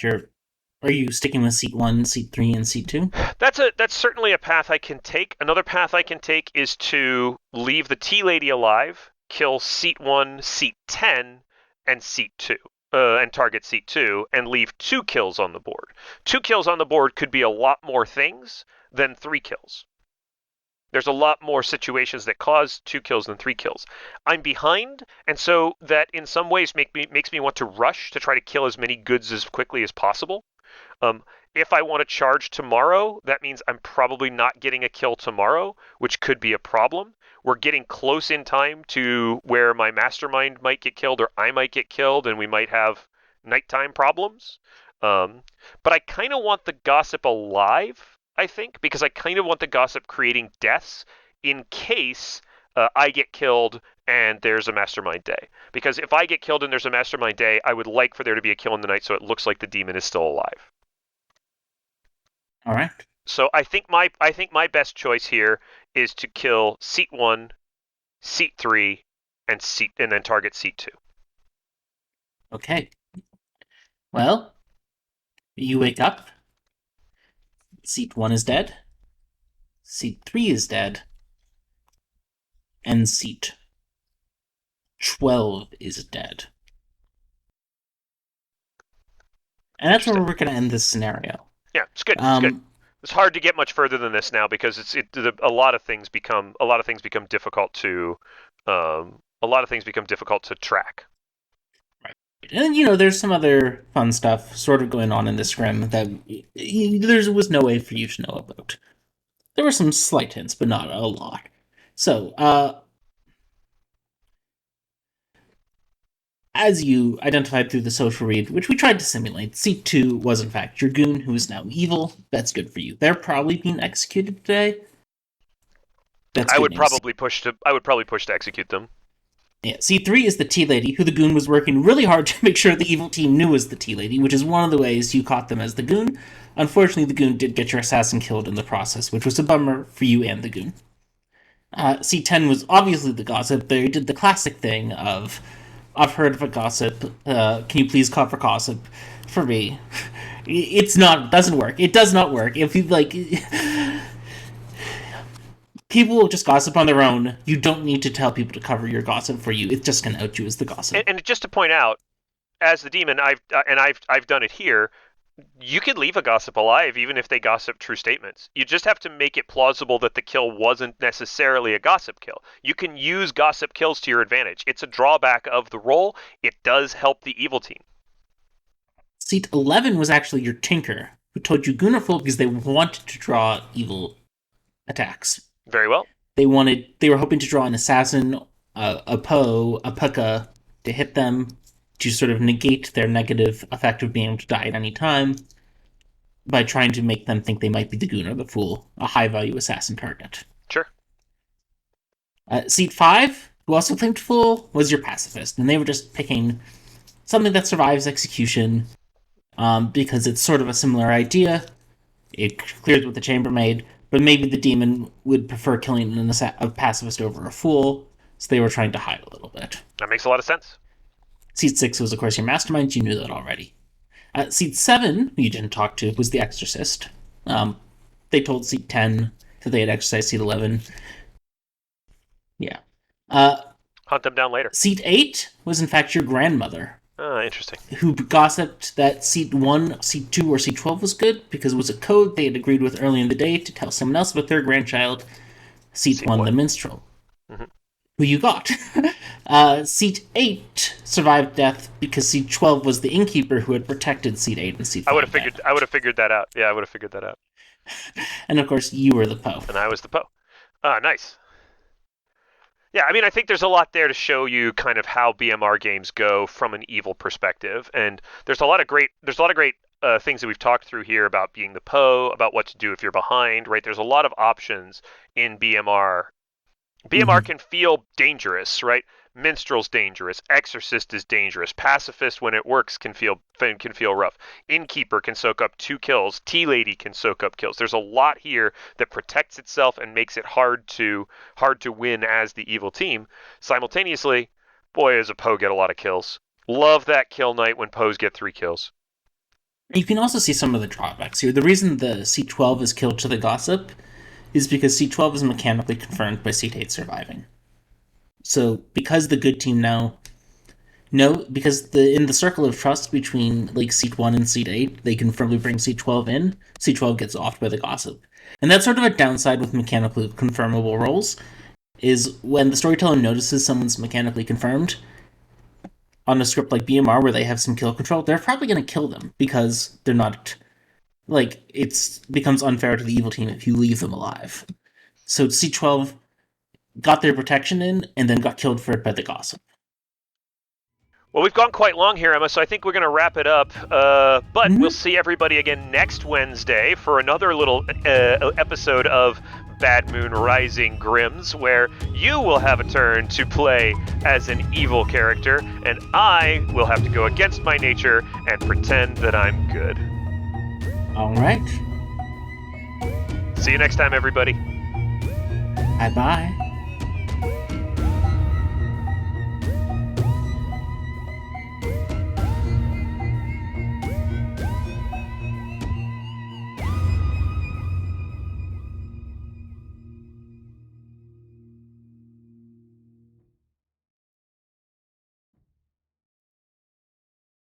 are you sticking with seat 1, seat 3, and seat 2? That's certainly a path I can take. Another path I can take is to leave the Tea Lady alive, kill seat 1, seat 10, and seat 2. And target seat 2, and leave 2 kills on the board. 2 kills on the board could be a lot more things than 3 kills. There's a lot more situations that cause 2 kills than 3 kills. I'm behind, and so that in some ways makes me want to rush to try to kill as many goods as quickly as possible. If I want to charge tomorrow, that means I'm probably not getting a kill tomorrow, which could be a problem. We're getting close in time to where my mastermind might get killed or I might get killed, and we might have nighttime problems. But I kind of want the gossip alive, I think, because I kind of want the gossip creating deaths in case I get killed and there's a mastermind day. Because if I get killed and there's a mastermind day, I would like for there to be a kill in the night so it looks like the demon is still alive. All right. So I think my best choice here is to kill seat 1, seat 3, and then target seat 2. Okay. Well, you wake up. Seat 1 is dead. Seat 3 is dead. And seat 12 is dead. And that's where we're going to end this scenario. Yeah, it's good. It's good. It's hard to get much further than this now because a lot of things become difficult to track. Right. And there's some other fun stuff sort of going on in this scrim that there was no way for you to know about. There were some slight hints, but not a lot. So, as you identified through the social read, which we tried to simulate, seat 2 was in fact your goon, who is now evil. That's good for you. They're probably being executed today. I would probably push to execute them. Yeah, seat 3 is the Tea Lady, who the goon was working really hard to make sure the evil team knew was the Tea Lady, which is one of the ways you caught them as the goon. Unfortunately, the goon did get your assassin killed in the process, which was a bummer for you and the goon. Seat 10 was obviously the gossip. They did the classic thing of, I've heard of a gossip. Can you please call for gossip for me? Doesn't work. It does not work. If you people will just gossip on their own. You don't need to tell people to cover your gossip for you. It's just going to out you as the gossip. And just to point out, as the demon, I've done it here. You could leave a gossip alive even if they gossip true statements. You just have to make it plausible that the kill wasn't necessarily a gossip kill. You can use gossip kills to your advantage. It's a drawback of the role. It does help the evil team. Seat 11 was actually your Tinker, who told you Gunnerful because they wanted to draw evil attacks. Very well. They were hoping to draw an assassin, a Poe, a Pucka to hit them, to sort of negate their negative effect of being able to die at any time by trying to make them think they might be the goon or the fool, a high-value assassin target. Sure. Seat 5, who also claimed fool, was your pacifist, and they were just picking something that survives execution because it's sort of a similar idea. It clears what the chambermaid, but maybe the demon would prefer killing a pacifist over a fool, so they were trying to hide a little bit. That makes a lot of sense. Seat 6 was, of course, your mastermind. You knew that already. Seat 7, who you didn't talk to, was the exorcist. They told seat 10 that they had exercised seat 11. Yeah. Hunt them down later. Seat 8 was, in fact, your grandmother, Interesting. who gossiped that seat 1, seat 2, or seat 12 was good because it was a code they had agreed with early in the day to tell someone else about their grandchild. Seat 1, the minstrel. Mm-hmm. Who you got? Seat 8 survived death because seat 12 was the innkeeper who had protected seat 8 and seat 5. I would have figured that out. Yeah, I would have figured that out. And of course, you were the Poe. And I was the Poe. Nice. Yeah, I mean, I think there's a lot there to show you kind of how BMR games go from an evil perspective, and there's a lot of great things that we've talked through here about being the Poe, about what to do if you're behind, right? There's a lot of options in BMR. BMR can feel dangerous, right? Minstrel's dangerous. Exorcist is dangerous. Pacifist, when it works, can feel rough. Innkeeper can soak up 2 kills. Tea Lady can soak up kills. There's a lot here that protects itself and makes it hard to win as the evil team. Simultaneously, boy, does a Poe get a lot of kills. Love that kill night when Poes get 3 kills. You can also see some of the drawbacks here. The reason the C12 is killed to the gossip is because C12 is mechanically confirmed by seat 8 surviving. So, because the good team because in the circle of trust between like seat 1 and seat 8, they can firmly bring seat 12 in, seat 12 gets offed by the gossip. And that's sort of a downside with mechanically confirmable roles, is when the storyteller notices someone's mechanically confirmed on a script like BMR where they have some kill control, they're probably going to kill them because they're not, like, it becomes unfair to the evil team if you leave them alive. So C12 got their protection in and then got killed for it by the gossip. Well, we've gone quite long here, Emma, so I think we're going to wrap it up. But we'll see everybody again next Wednesday for another little episode of Bad Moon Rising Grims, where you will have a turn to play as an evil character, and I will have to go against my nature and pretend that I'm good. All right. See you next time, everybody. Bye-bye.